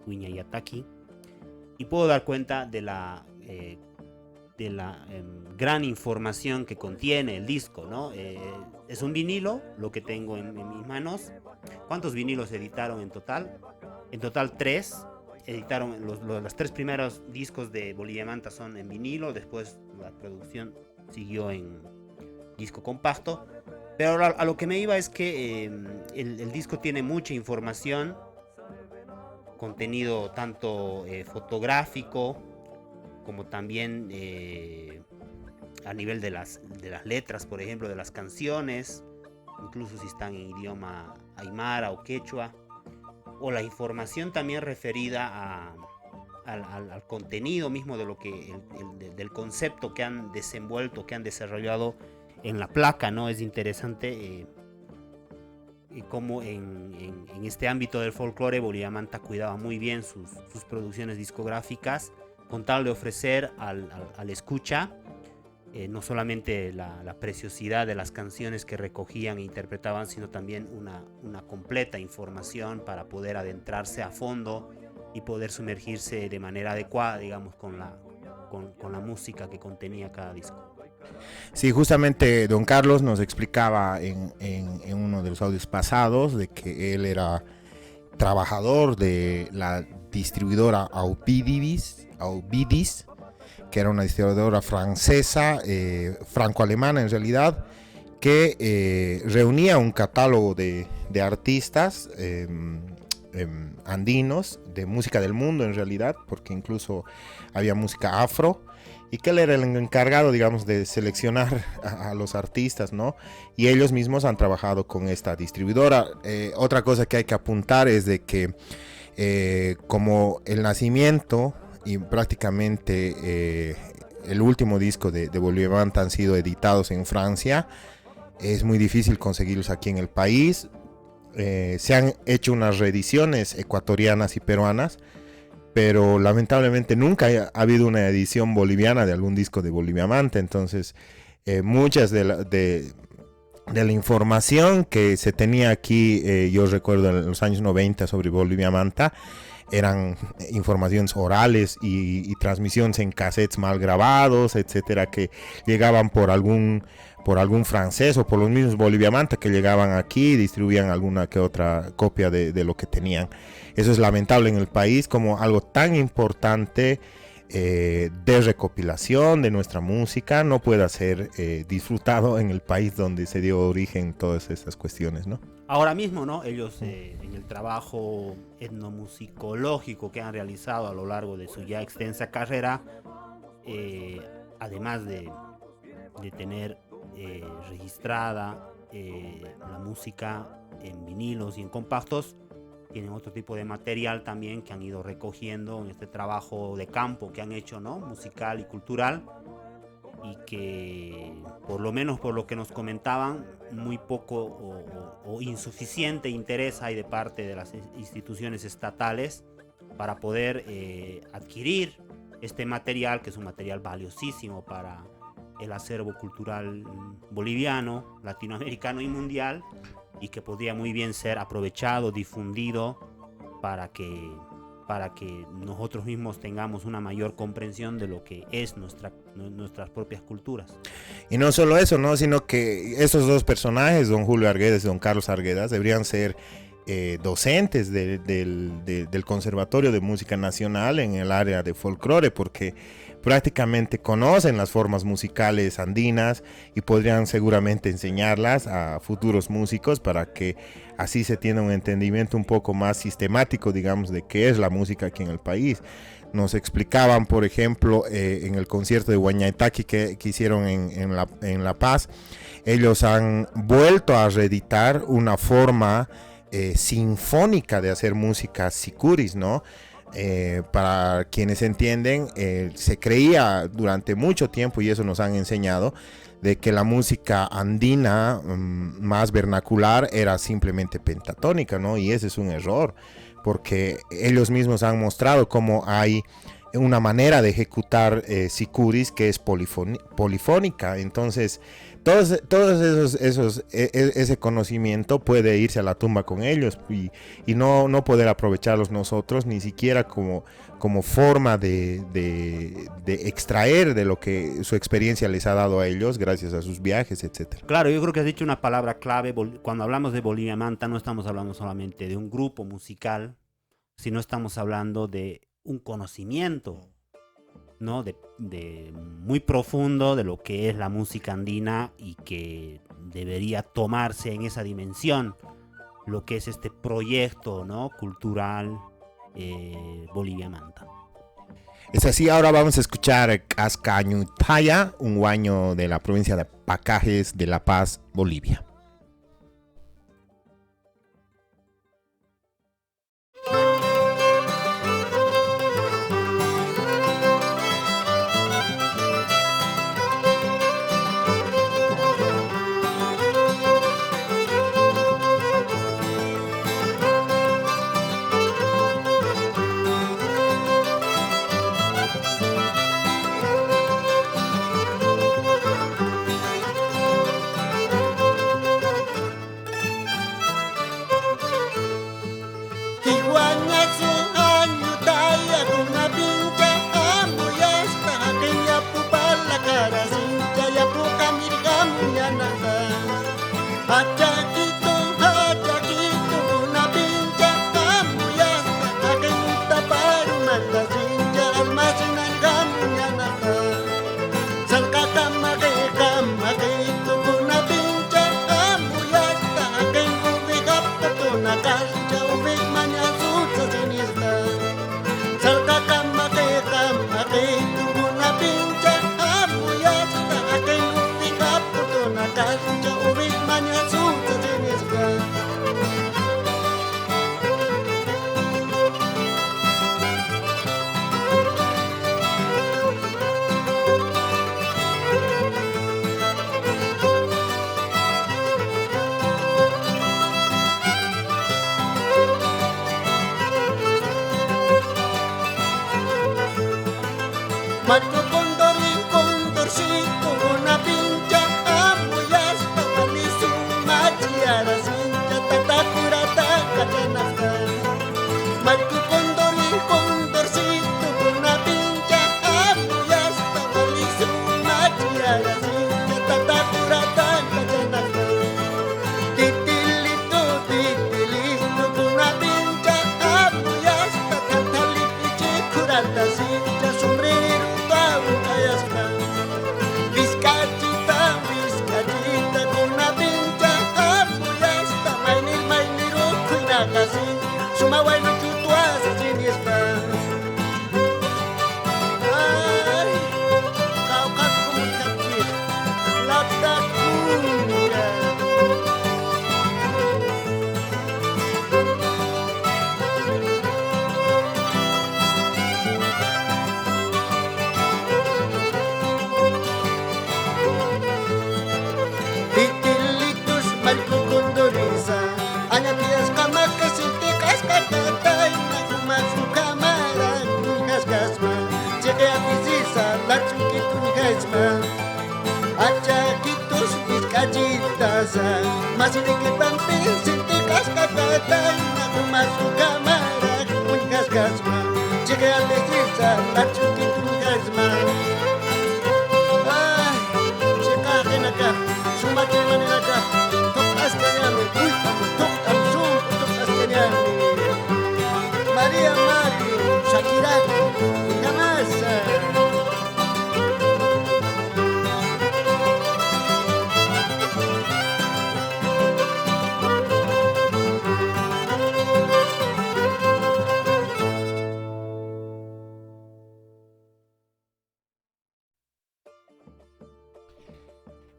Huñayataqui y puedo dar cuenta de la gran información que contiene el disco, ¿no? Es un vinilo, lo que tengo en mis manos. ¿Cuántos vinilos editaron en total? En total 3. Editaron los 3 primeros discos de Bolivia Manta son en vinilo, después la producción siguió en disco compacto. Pero a lo que me iba es que el disco tiene mucha información, contenido tanto fotográfico como también a nivel de las letras, por ejemplo, de las canciones, incluso si están en idioma aymara o quechua, o la información también referida al contenido mismo de lo que del concepto que han desenvuelto, que han desarrollado en la placa, ¿no? Es interesante cómo en este ámbito del folclore Bolivia Manta cuidaba muy bien sus producciones discográficas con tal de ofrecer al escucha no solamente la preciosidad de las canciones que recogían e interpretaban, sino también una completa información para poder adentrarse a fondo y poder sumergirse de manera adecuada, digamos, con la música que contenía cada disco. Sí, justamente don Carlos nos explicaba en uno de los audios pasados de que él era trabajador de la distribuidora Aubidis, que era una distribuidora francesa, franco-alemana en realidad, que reunía un catálogo de artistas andinos, de música del mundo en realidad, porque incluso había música afro, y que él era el encargado, digamos, de seleccionar a los artistas, ¿no? Y ellos mismos han trabajado con esta distribuidora. Otra cosa que hay que apuntar es de que como el nacimiento y prácticamente el último disco de Bolivia Manta han sido editados en Francia, es muy difícil conseguirlos aquí en el país. Se han hecho unas reediciones ecuatorianas y peruanas, pero lamentablemente nunca ha habido una edición boliviana de algún disco de Bolivia Manta. Entonces muchas de la información que se tenía aquí, yo recuerdo en los años 90 sobre Bolivia Manta, eran informaciones orales y transmisiones en cassettes mal grabados, etcétera, que llegaban por algún francés o por los mismos Bolivia Manta que llegaban aquí y distribuían alguna que otra copia de lo que tenían. Eso es lamentable en el país, como algo tan importante de recopilación de nuestra música no pueda ser disfrutado en el país donde se dio origen todas estas cuestiones, ¿no? Ahora mismo, ¿no? Ellos en el trabajo etnomusicológico que han realizado a lo largo de su ya extensa carrera, además de tener registrada la música en vinilos y en compactos, tienen otro tipo de material también que han ido recogiendo en este trabajo de campo que han hecho, ¿no? Musical y cultural, y que por lo menos por lo que nos comentaban, muy poco o insuficiente interés hay de parte de las instituciones estatales para poder adquirir este material, que es un material valiosísimo para el acervo cultural boliviano, latinoamericano y mundial, y que podría muy bien ser aprovechado, difundido, para que nosotros mismos tengamos una mayor comprensión de lo que es nuestras propias culturas. Y no solo eso, ¿no? Sino que esos dos personajes, don Julio Arguedas y don Carlos Arguedas, deberían ser docentes del Conservatorio de Música Nacional en el área de folclore, porque prácticamente conocen las formas musicales andinas y podrían seguramente enseñarlas a futuros músicos para que así se tenga un entendimiento un poco más sistemático, digamos, de qué es la música aquí en el país. Nos explicaban, por ejemplo, en el concierto de Huañaitaqui que hicieron en La Paz, ellos han vuelto a reeditar una forma sinfónica de hacer música sicuris, ¿no? Para quienes entienden, se creía durante mucho tiempo, y eso nos han enseñado, de que la música andina más vernacular era simplemente pentatónica, ¿no? Y ese es un error, porque ellos mismos han mostrado cómo hay una manera de ejecutar sicuris que es polifónica. Entonces ese conocimiento puede irse a la tumba con ellos y no poder aprovecharlos nosotros, ni siquiera como forma de extraer de lo que su experiencia les ha dado a ellos gracias a sus viajes, etcétera. Claro, yo creo que has dicho una palabra clave. Cuando hablamos de Bolivia Manta no estamos hablando solamente de un grupo musical, sino estamos hablando de un conocimiento, ¿no? de muy profundo de lo que es la música andina, y que debería tomarse en esa dimensión lo que es este proyecto, ¿no? cultural Bolivia Manta. Es así, ahora vamos a escuchar Cascañutaya, un guaño de la provincia de Pacajes de La Paz, Bolivia.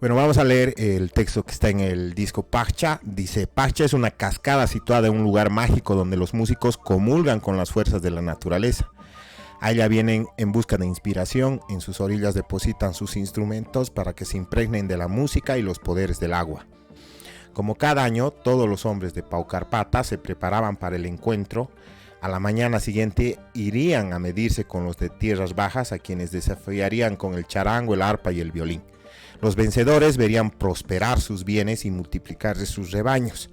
Bueno, vamos a leer el texto que está en el disco Pacha. Dice: Pacha es una cascada situada en un lugar mágico donde los músicos comulgan con las fuerzas de la naturaleza. A ella vienen en busca de inspiración, en sus orillas depositan sus instrumentos para que se impregnen de la música y los poderes del agua. Como cada año, todos los hombres de Paucarpata se preparaban para el encuentro. A la mañana siguiente irían a medirse con los de tierras bajas, a quienes desafiarían con el charango, el arpa y el violín. Los vencedores verían prosperar sus bienes y multiplicarse sus rebaños.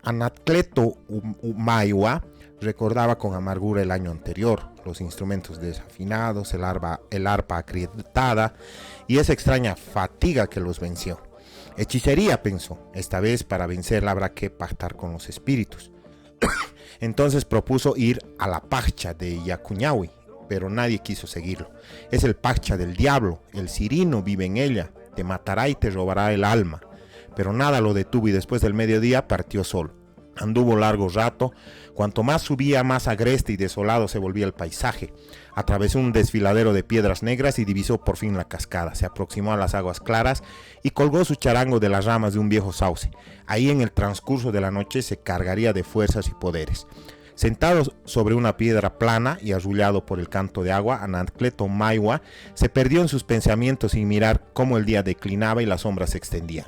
Anacleto Humaiwa recordaba con amargura el año anterior, los instrumentos desafinados, el arpa agrietada y esa extraña fatiga que los venció. Hechicería, pensó, esta vez para vencerla habrá que pactar con los espíritus. Entonces propuso ir a la Pacha de Yacuñahui, pero nadie quiso seguirlo. Es el Pacha del diablo, el Cirino vive en ella, te matará y te robará el alma. Pero nada lo detuvo y después del mediodía partió solo. Anduvo largo rato. Cuanto más subía, más agreste y desolado se volvía el paisaje. Atravesó un desfiladero de piedras negras y divisó por fin la cascada. Se aproximó a las aguas claras y colgó su charango de las ramas de un viejo sauce. Ahí, en el transcurso de la noche, se cargaría de fuerzas y poderes. Sentado sobre una piedra plana y arrullado por el canto de agua, Anacleto Maiwa se perdió en sus pensamientos sin mirar cómo el día declinaba y las sombras se extendían.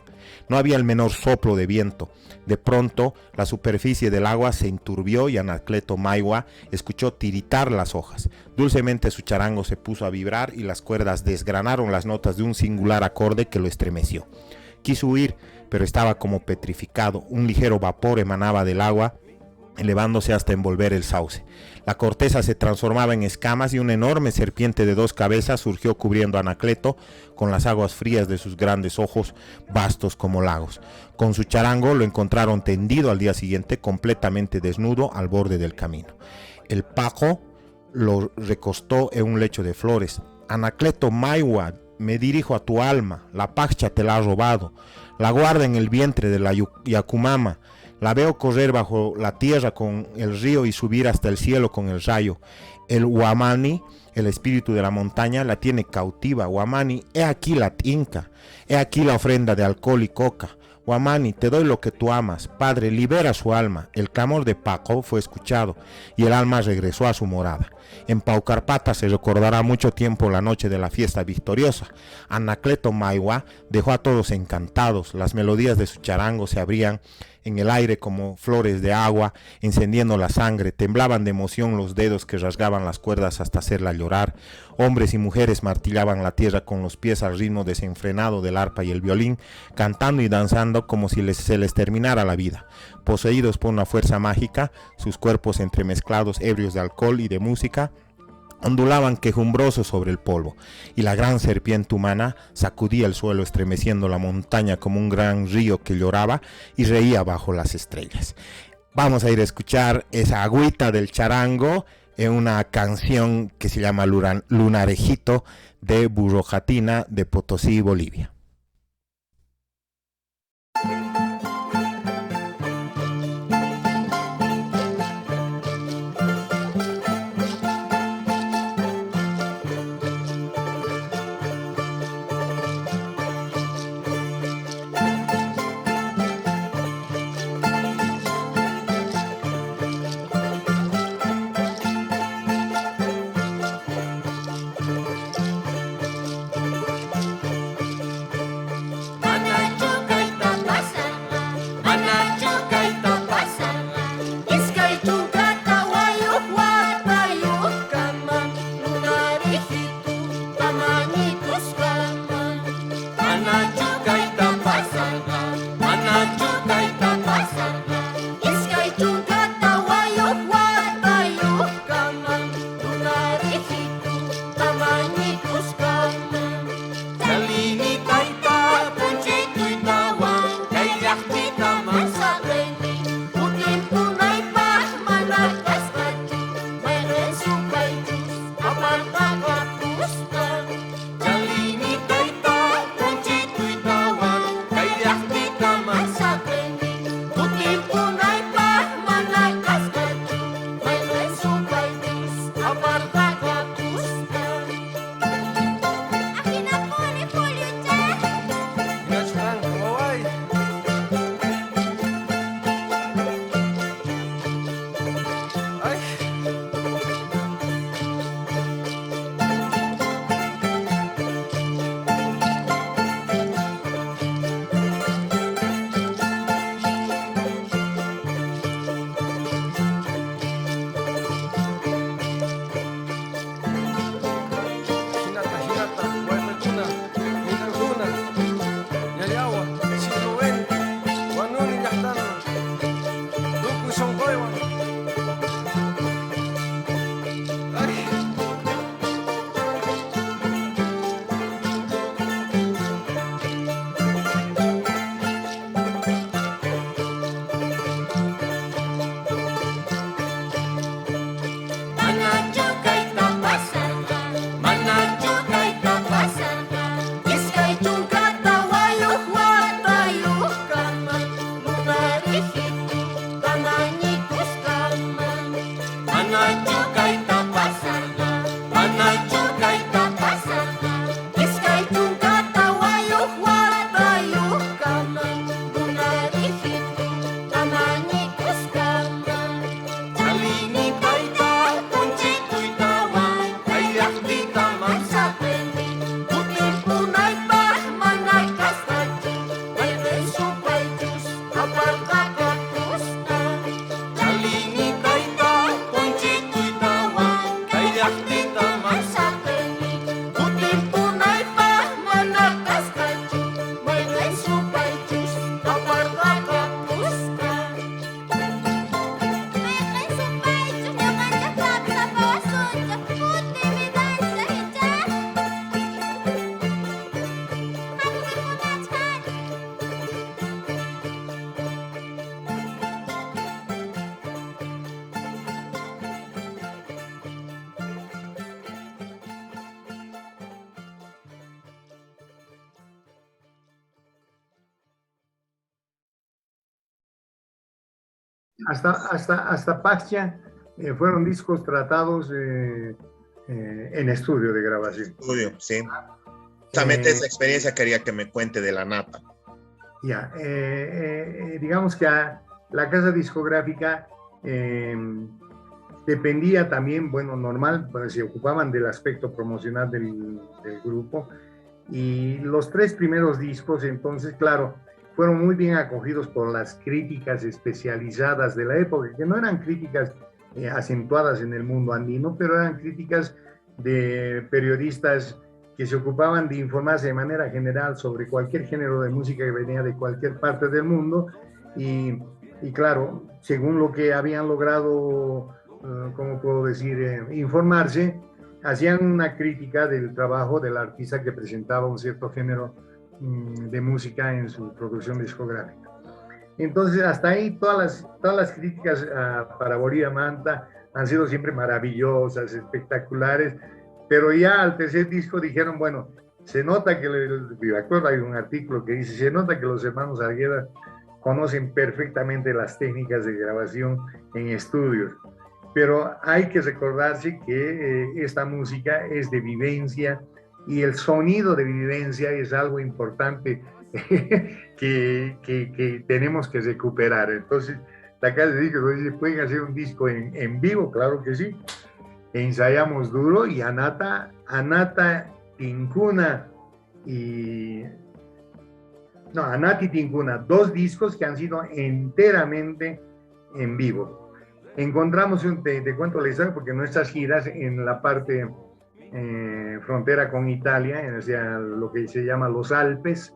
No había el menor soplo de viento. De pronto, la superficie del agua se enturbió y Anacleto Maiwa escuchó tiritar las hojas. Dulcemente su charango se puso a vibrar y las cuerdas desgranaron las notas de un singular acorde que lo estremeció. Quiso huir, pero estaba como petrificado. Un ligero vapor emanaba del agua, elevándose hasta envolver el sauce. La corteza se transformaba en escamas y una enorme serpiente de 2 cabezas surgió cubriendo a Anacleto con las aguas frías de sus grandes ojos, vastos como lagos. Con su charango lo encontraron tendido al día siguiente, completamente desnudo, al borde del camino. El pajo lo recostó en un lecho de flores. Anacleto Maiwa, me dirijo a tu alma, la pacha te la ha robado, la guarda en el vientre de la Yacumama. La veo correr bajo la tierra con el río y subir hasta el cielo con el rayo. El Huamani, el espíritu de la montaña, la tiene cautiva. Huamani, he aquí la tinca, he aquí la ofrenda de alcohol y coca. Huamani, te doy lo que tú amas. Padre, libera su alma. El clamor de Paco fue escuchado y el alma regresó a su morada. En Paucarpata se recordará mucho tiempo la noche de la fiesta victoriosa. Anacleto Maiwa dejó a todos encantados. Las melodías de su charango se abrían en el aire como flores de agua, encendiendo la sangre. Temblaban de emoción los dedos que rasgaban las cuerdas hasta hacerla llorar. Hombres y mujeres martillaban la tierra con los pies al ritmo desenfrenado del arpa y el violín, cantando y danzando como si se les terminara la vida. Poseídos por una fuerza mágica, sus cuerpos entremezclados, ebrios de alcohol y de música, ondulaban quejumbrosos sobre el polvo, y la gran serpiente humana sacudía el suelo, estremeciendo la montaña como un gran río que lloraba y reía bajo las estrellas. Vamos a ir a escuchar esa agüita del charango en una canción que se llama Lunarejito, de Burrojatina, de Potosí, Bolivia. hasta Paxia fueron discos tratados en estudio de grabación. Estudio, sí. Justamente esa experiencia quería que me cuente de la nata. Ya, digamos que la casa discográfica dependía también, bueno, normal, pues se ocupaban del aspecto promocional del grupo, y los 3 primeros discos, entonces, claro, fueron muy bien acogidos por las críticas especializadas de la época, que no eran críticas acentuadas en el mundo andino, pero eran críticas de periodistas que se ocupaban de informarse de manera general sobre cualquier género de música que venía de cualquier parte del mundo, y claro, según lo que habían logrado, ¿cómo puedo decir?, informarse, hacían una crítica del trabajo del artista que presentaba un cierto género de música en su producción discográfica. Entonces, hasta ahí todas las críticas para Bolívar Manta han sido siempre maravillosas, espectaculares, pero ya al tercer disco dijeron, bueno, se nota que, me acuerdo, hay un artículo que dice, se nota que los hermanos Argueda conocen perfectamente las técnicas de grabación en estudios, pero hay que recordarse que esta música es de vivencia, y el sonido de vivencia es algo importante que tenemos que recuperar. Entonces, la casa de discos dice, ¿pueden hacer un disco en vivo? Claro que sí. Ensayamos duro, y Anata, Tincuna Anata y Tincuna, 2 discos que han sido enteramente en vivo. Encontramos, te cuento la historia, porque nuestras giras en la parte frontera con Italia, o sea, lo que se llama los Alpes,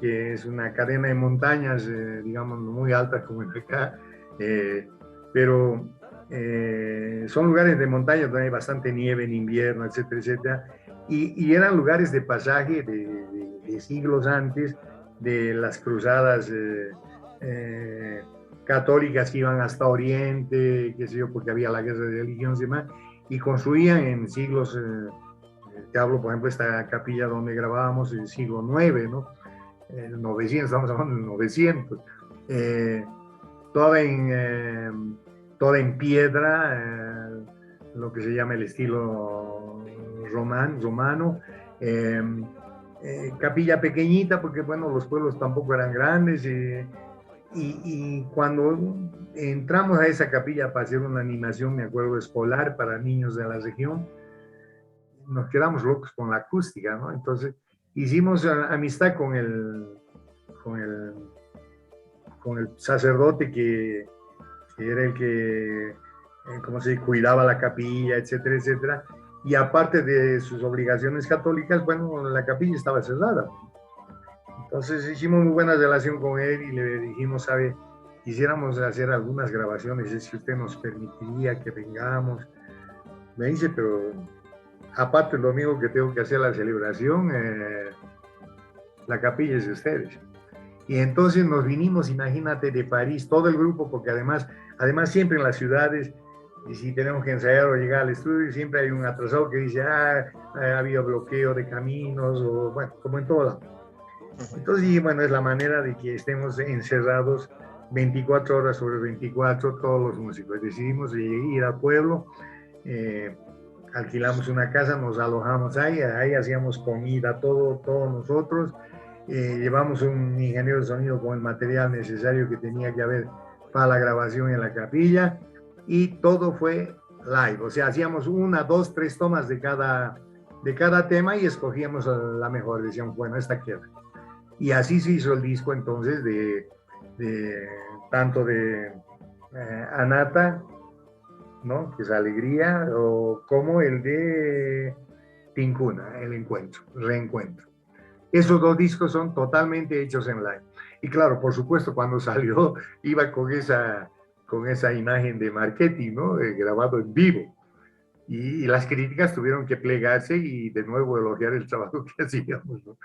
que es una cadena de montañas, digamos, muy altas como en acá, pero son lugares de montaña donde hay bastante nieve en invierno, etcétera, etcétera, y eran lugares de pasaje de siglos antes de las cruzadas católicas que iban hasta Oriente, qué sé yo, porque había la guerra de religiones y demás, y construían en siglos, te hablo, por ejemplo, esta capilla donde grabábamos en el siglo IX, ¿no? El 900, estamos hablando del 900, toda en piedra, lo que se llama el estilo romano, capilla pequeñita, porque bueno, los pueblos tampoco eran grandes, y cuando entramos a esa capilla para hacer una animación, me acuerdo, escolar para niños de la región, nos quedamos locos con la acústica, ¿no? Entonces hicimos amistad con el sacerdote que era el que, ¿cómo se dice?, cuidaba la capilla, etcétera, etcétera. Y aparte de sus obligaciones católicas, bueno, la capilla estaba cerrada. Entonces hicimos muy buena relación con él y le dijimos, ¿sabe? Quisiéramos hacer algunas grabaciones, si usted nos permitiría que vengamos. Me dice, pero aparte lo único que tengo que hacer la celebración, la capilla es de ustedes. Y entonces nos vinimos, imagínate, de París, todo el grupo, porque además siempre en las ciudades, y si tenemos que ensayar o llegar al estudio, siempre hay un atrasado que dice, ha habido bloqueo de caminos, o bueno, como en todo lado. Entonces, y bueno, es la manera de que estemos encerrados 24 horas sobre 24 todos los músicos. Decidimos ir al pueblo, alquilamos una casa, nos alojamos ahí hacíamos comida, todo nosotros, llevamos un ingeniero de sonido con el material necesario que tenía que haber para la grabación en la capilla, y todo fue live, o sea, hacíamos 1, 2, 3 tomas de cada tema y escogíamos la mejor, decíamos, bueno, esta queda. Y así se hizo el disco entonces tanto de Anata, ¿no?, que es Alegría, como el de Tincuna, el Reencuentro. Esos 2 discos son totalmente hechos en live. Y claro, por supuesto, cuando salió iba con esa imagen de marketing, ¿no?, grabado en vivo. Y las críticas tuvieron que plegarse y de nuevo elogiar el trabajo que hacíamos, ¿no?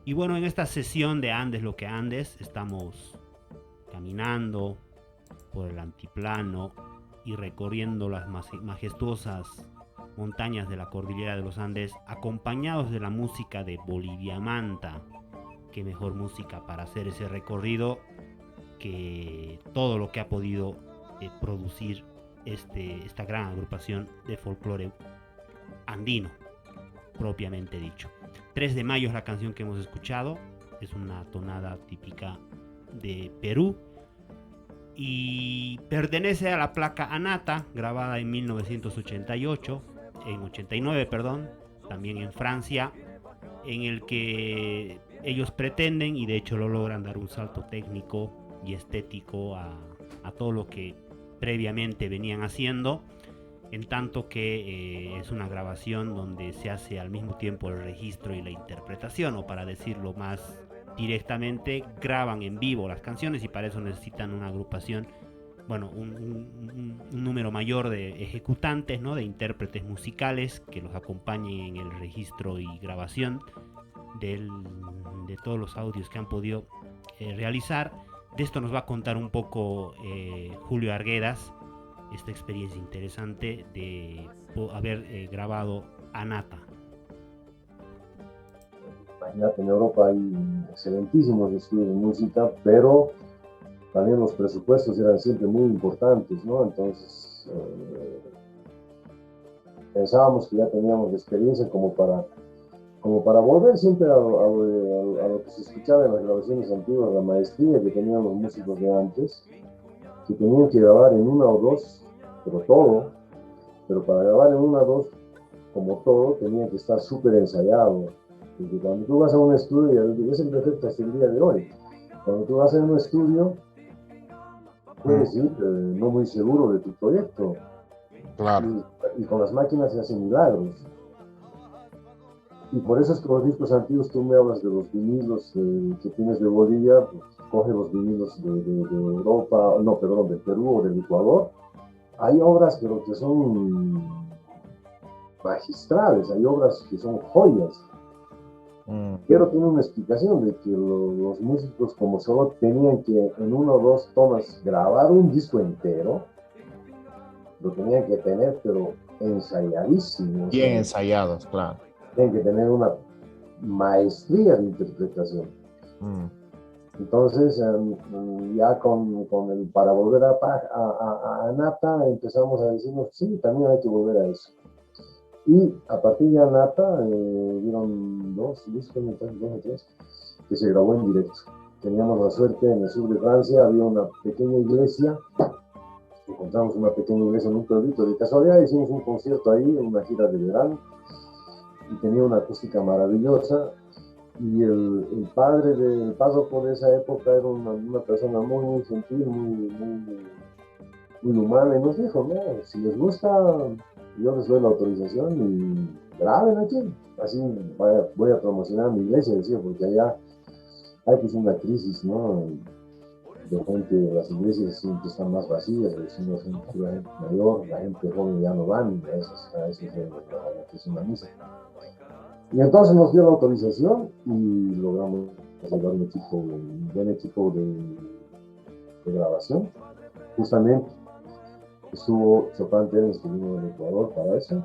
Y bueno, en esta sesión de Andes lo que Andes, estamos caminando por el altiplano y recorriendo las majestuosas montañas de la cordillera de los Andes, acompañados de la música de Bolivia Manta. Qué mejor música para hacer ese recorrido que todo lo que ha podido producir esta gran agrupación de folclore andino, propiamente dicho. 3 de mayo es la canción que hemos escuchado, es una tonada típica de Perú y pertenece a la placa Anata, grabada en 1989, también en Francia, en el que ellos pretenden, y de hecho lo logran, dar un salto técnico y estético a todo lo que previamente venían haciendo, en tanto que es una grabación donde se hace al mismo tiempo el registro y la interpretación, o para decirlo más directamente, graban en vivo las canciones y para eso necesitan una agrupación, bueno, un número mayor de ejecutantes, ¿no? De intérpretes musicales que los acompañen en el registro y grabación de todos los audios que han podido realizar. De esto nos va a contar un poco Julio Arguedas, esta experiencia interesante de haber grabado Anata. Imagínate, en Europa hay excelentísimos estudios de música, pero también los presupuestos eran siempre muy importantes, ¿no? Entonces, pensábamos que ya teníamos experiencia como para volver siempre a lo que se escuchaba en las grabaciones antiguas, la maestría que tenían los músicos de antes, que tenían que grabar en una o dos, pero para grabar en una o dos, como todo, tenía que estar súper ensayado. Porque cuando tú vas a un estudio, y es el defecto hasta el día de hoy, cuando tú vas a un estudio, puedes ir no muy seguro de tu proyecto. Claro. Y con las máquinas se hacen milagros. Y por eso es que los discos antiguos, tú me hablas de los vinilos que tienes de Bolivia, pues, coge los vinilos de Europa, no, perdón, de Perú o del Ecuador. Hay obras que son magistrales, hay obras que son joyas. Pero tiene una explicación de que los músicos, como solo tenían que en 1 o 2 tomas grabar un disco entero, lo tenían que tener, pero ensayadísimo. Bien ensayados, claro. Tienen que tener una maestría de interpretación. Entonces, ya para volver a Anata, empezamos a decirnos, sí, también hay que volver a eso. Y a partir de Anata, vieron 2 discos, 2 o 3, que se grabó en directo. Teníamos la suerte, en el sur de Francia había una pequeña iglesia, encontramos una pequeña iglesia en un pueblito, de casualidad hicimos un concierto ahí, una gira de verano, y tenía una acústica maravillosa, y el padre del párroco de esa época era una persona muy gentil, muy humana, y nos dijo, no, si les gusta, yo les doy la autorización y graben aquí, así voy a promocionar mi iglesia, decía, porque allá hay pues una crisis, ¿no? De gente, las iglesias siempre están más vacías, la gente mayor, la gente joven ya no van a es una misa. Y entonces nos dio la autorización y logramos llevar un buen equipo de grabación. Justamente estuvo Chopin Termes, que vino del Ecuador para eso,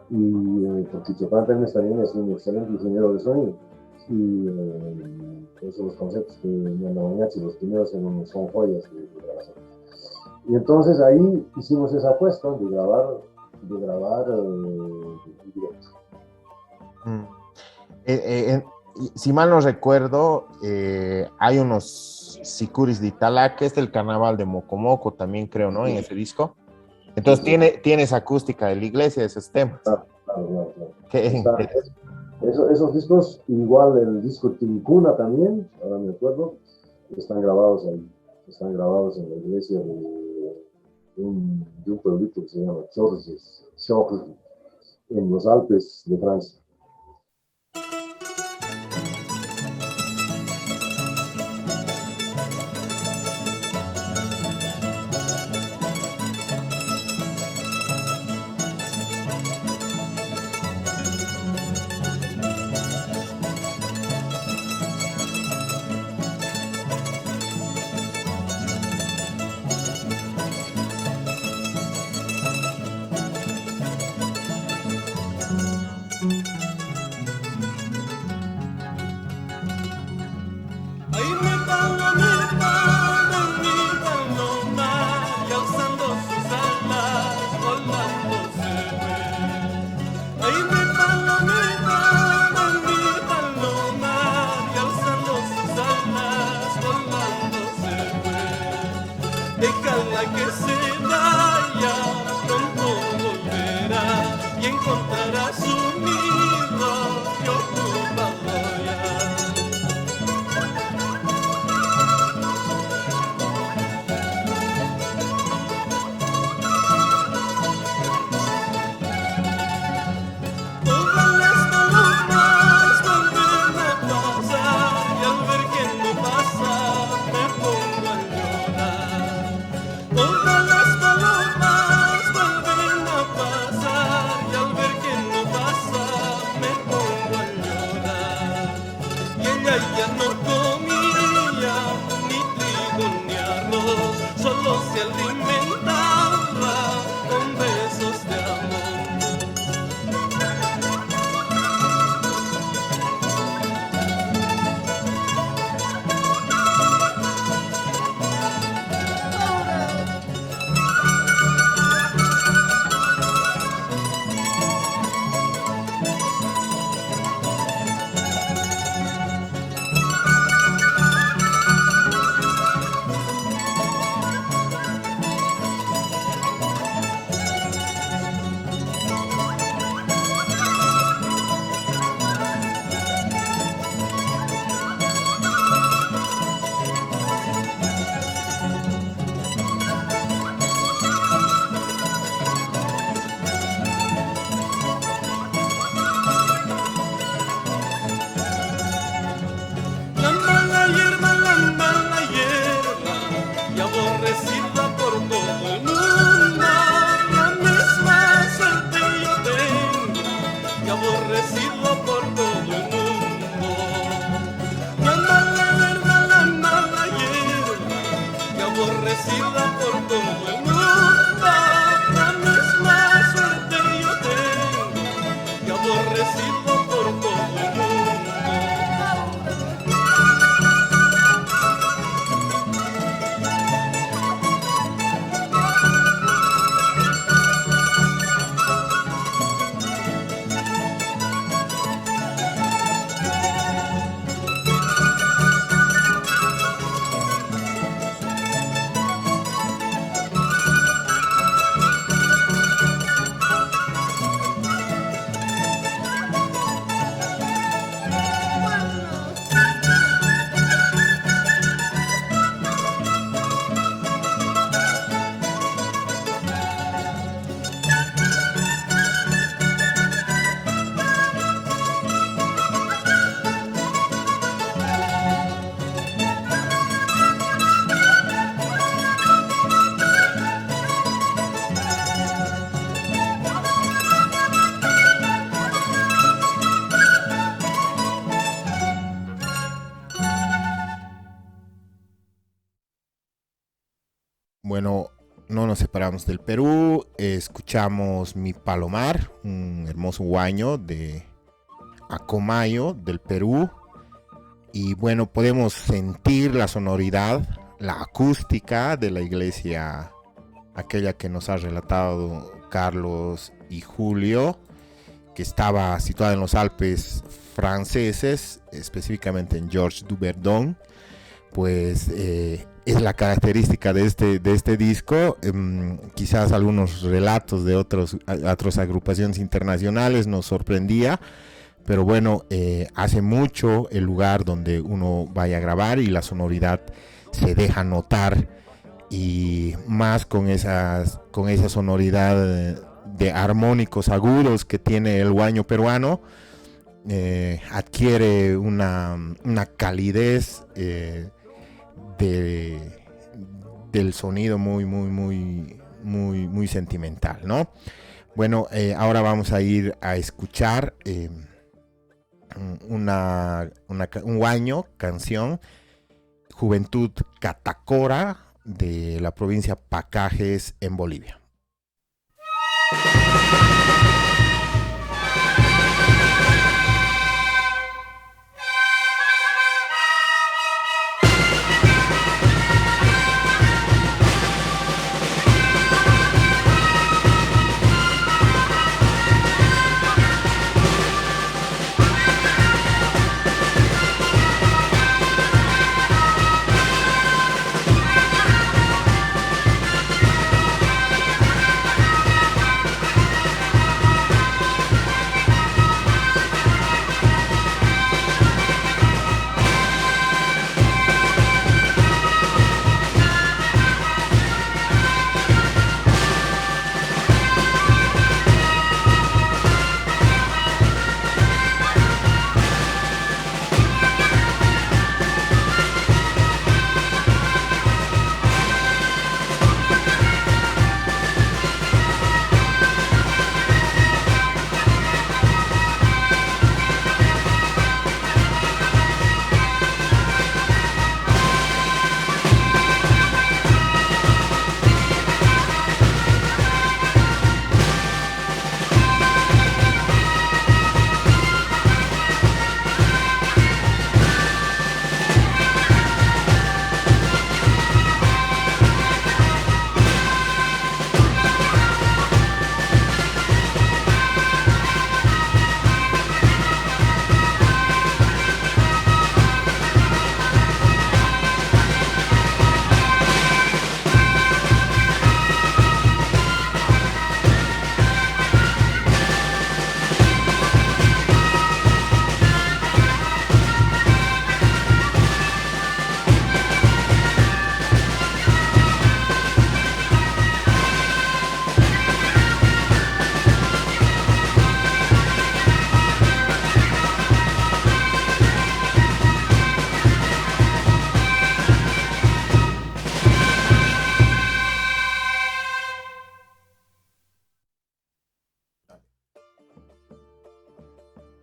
y porque Chopin Termes también es un excelente ingeniero de sonido, y por eso los conceptos que me han dado los primeros son joyas de grabación. Y entonces ahí hicimos esa apuesta de grabar en directo. Si mal no recuerdo, hay unos sicuris de Itala, que es el carnaval de Mocomoco también, creo, ¿no? En ese disco. Entonces tiene esa acústica de la iglesia, de esos temas. Claro. Esos discos, igual el disco Tincuna también, ahora me acuerdo, están grabados en la iglesia de un pueblito que se llama Chorges, en los Alpes de Francia. nos separamos del Perú, escuchamos Mi Palomar, un hermoso huaño de Acomayo del Perú. Y bueno, podemos sentir la sonoridad, la acústica de la iglesia, aquella que nos ha relatado Carlos y Julio, que estaba situada en los Alpes franceses, específicamente en Georges Duverdon. Pues es la característica de este disco. Quizás algunos relatos de otras agrupaciones internacionales nos sorprendía, pero bueno, hace mucho el lugar donde uno vaya a grabar y la sonoridad se deja notar, y más con esa sonoridad de armónicos agudos que tiene el huaño peruano. Adquiere una calidez del sonido muy sentimental, ¿no? Bueno, ahora vamos a ir a escuchar un huaño, canción, Juventud Catacora, de la provincia Pacajes, en Bolivia.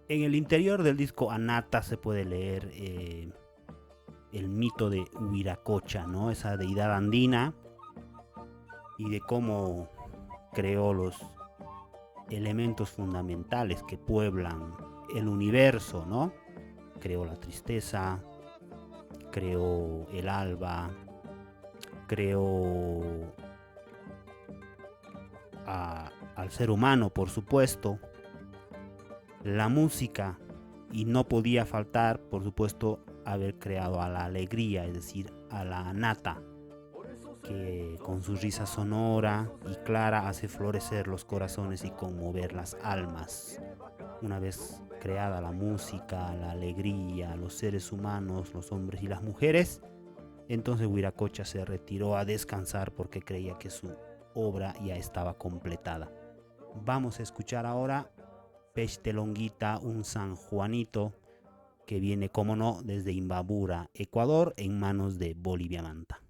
En el interior del disco Anata se puede leer el mito de Huiracocha, ¿no? Esa deidad andina, y de cómo creó los elementos fundamentales que pueblan el universo, ¿no? Creó la tristeza, creó el alba, creó al ser humano, por supuesto, la música, y no podía faltar, por supuesto, haber creado a la alegría, es decir, a la Anata, que con su risa sonora y clara hace florecer los corazones y conmover las almas. Una vez creada la música, la alegría, los seres humanos, los hombres y las mujeres, entonces Huiracocha se retiró a descansar porque creía que su obra ya estaba completada. Vamos a escuchar ahora Pechtelonguita, un San Juanito, que viene, como no, desde Imbabura, Ecuador, en manos de Bolivia Manta.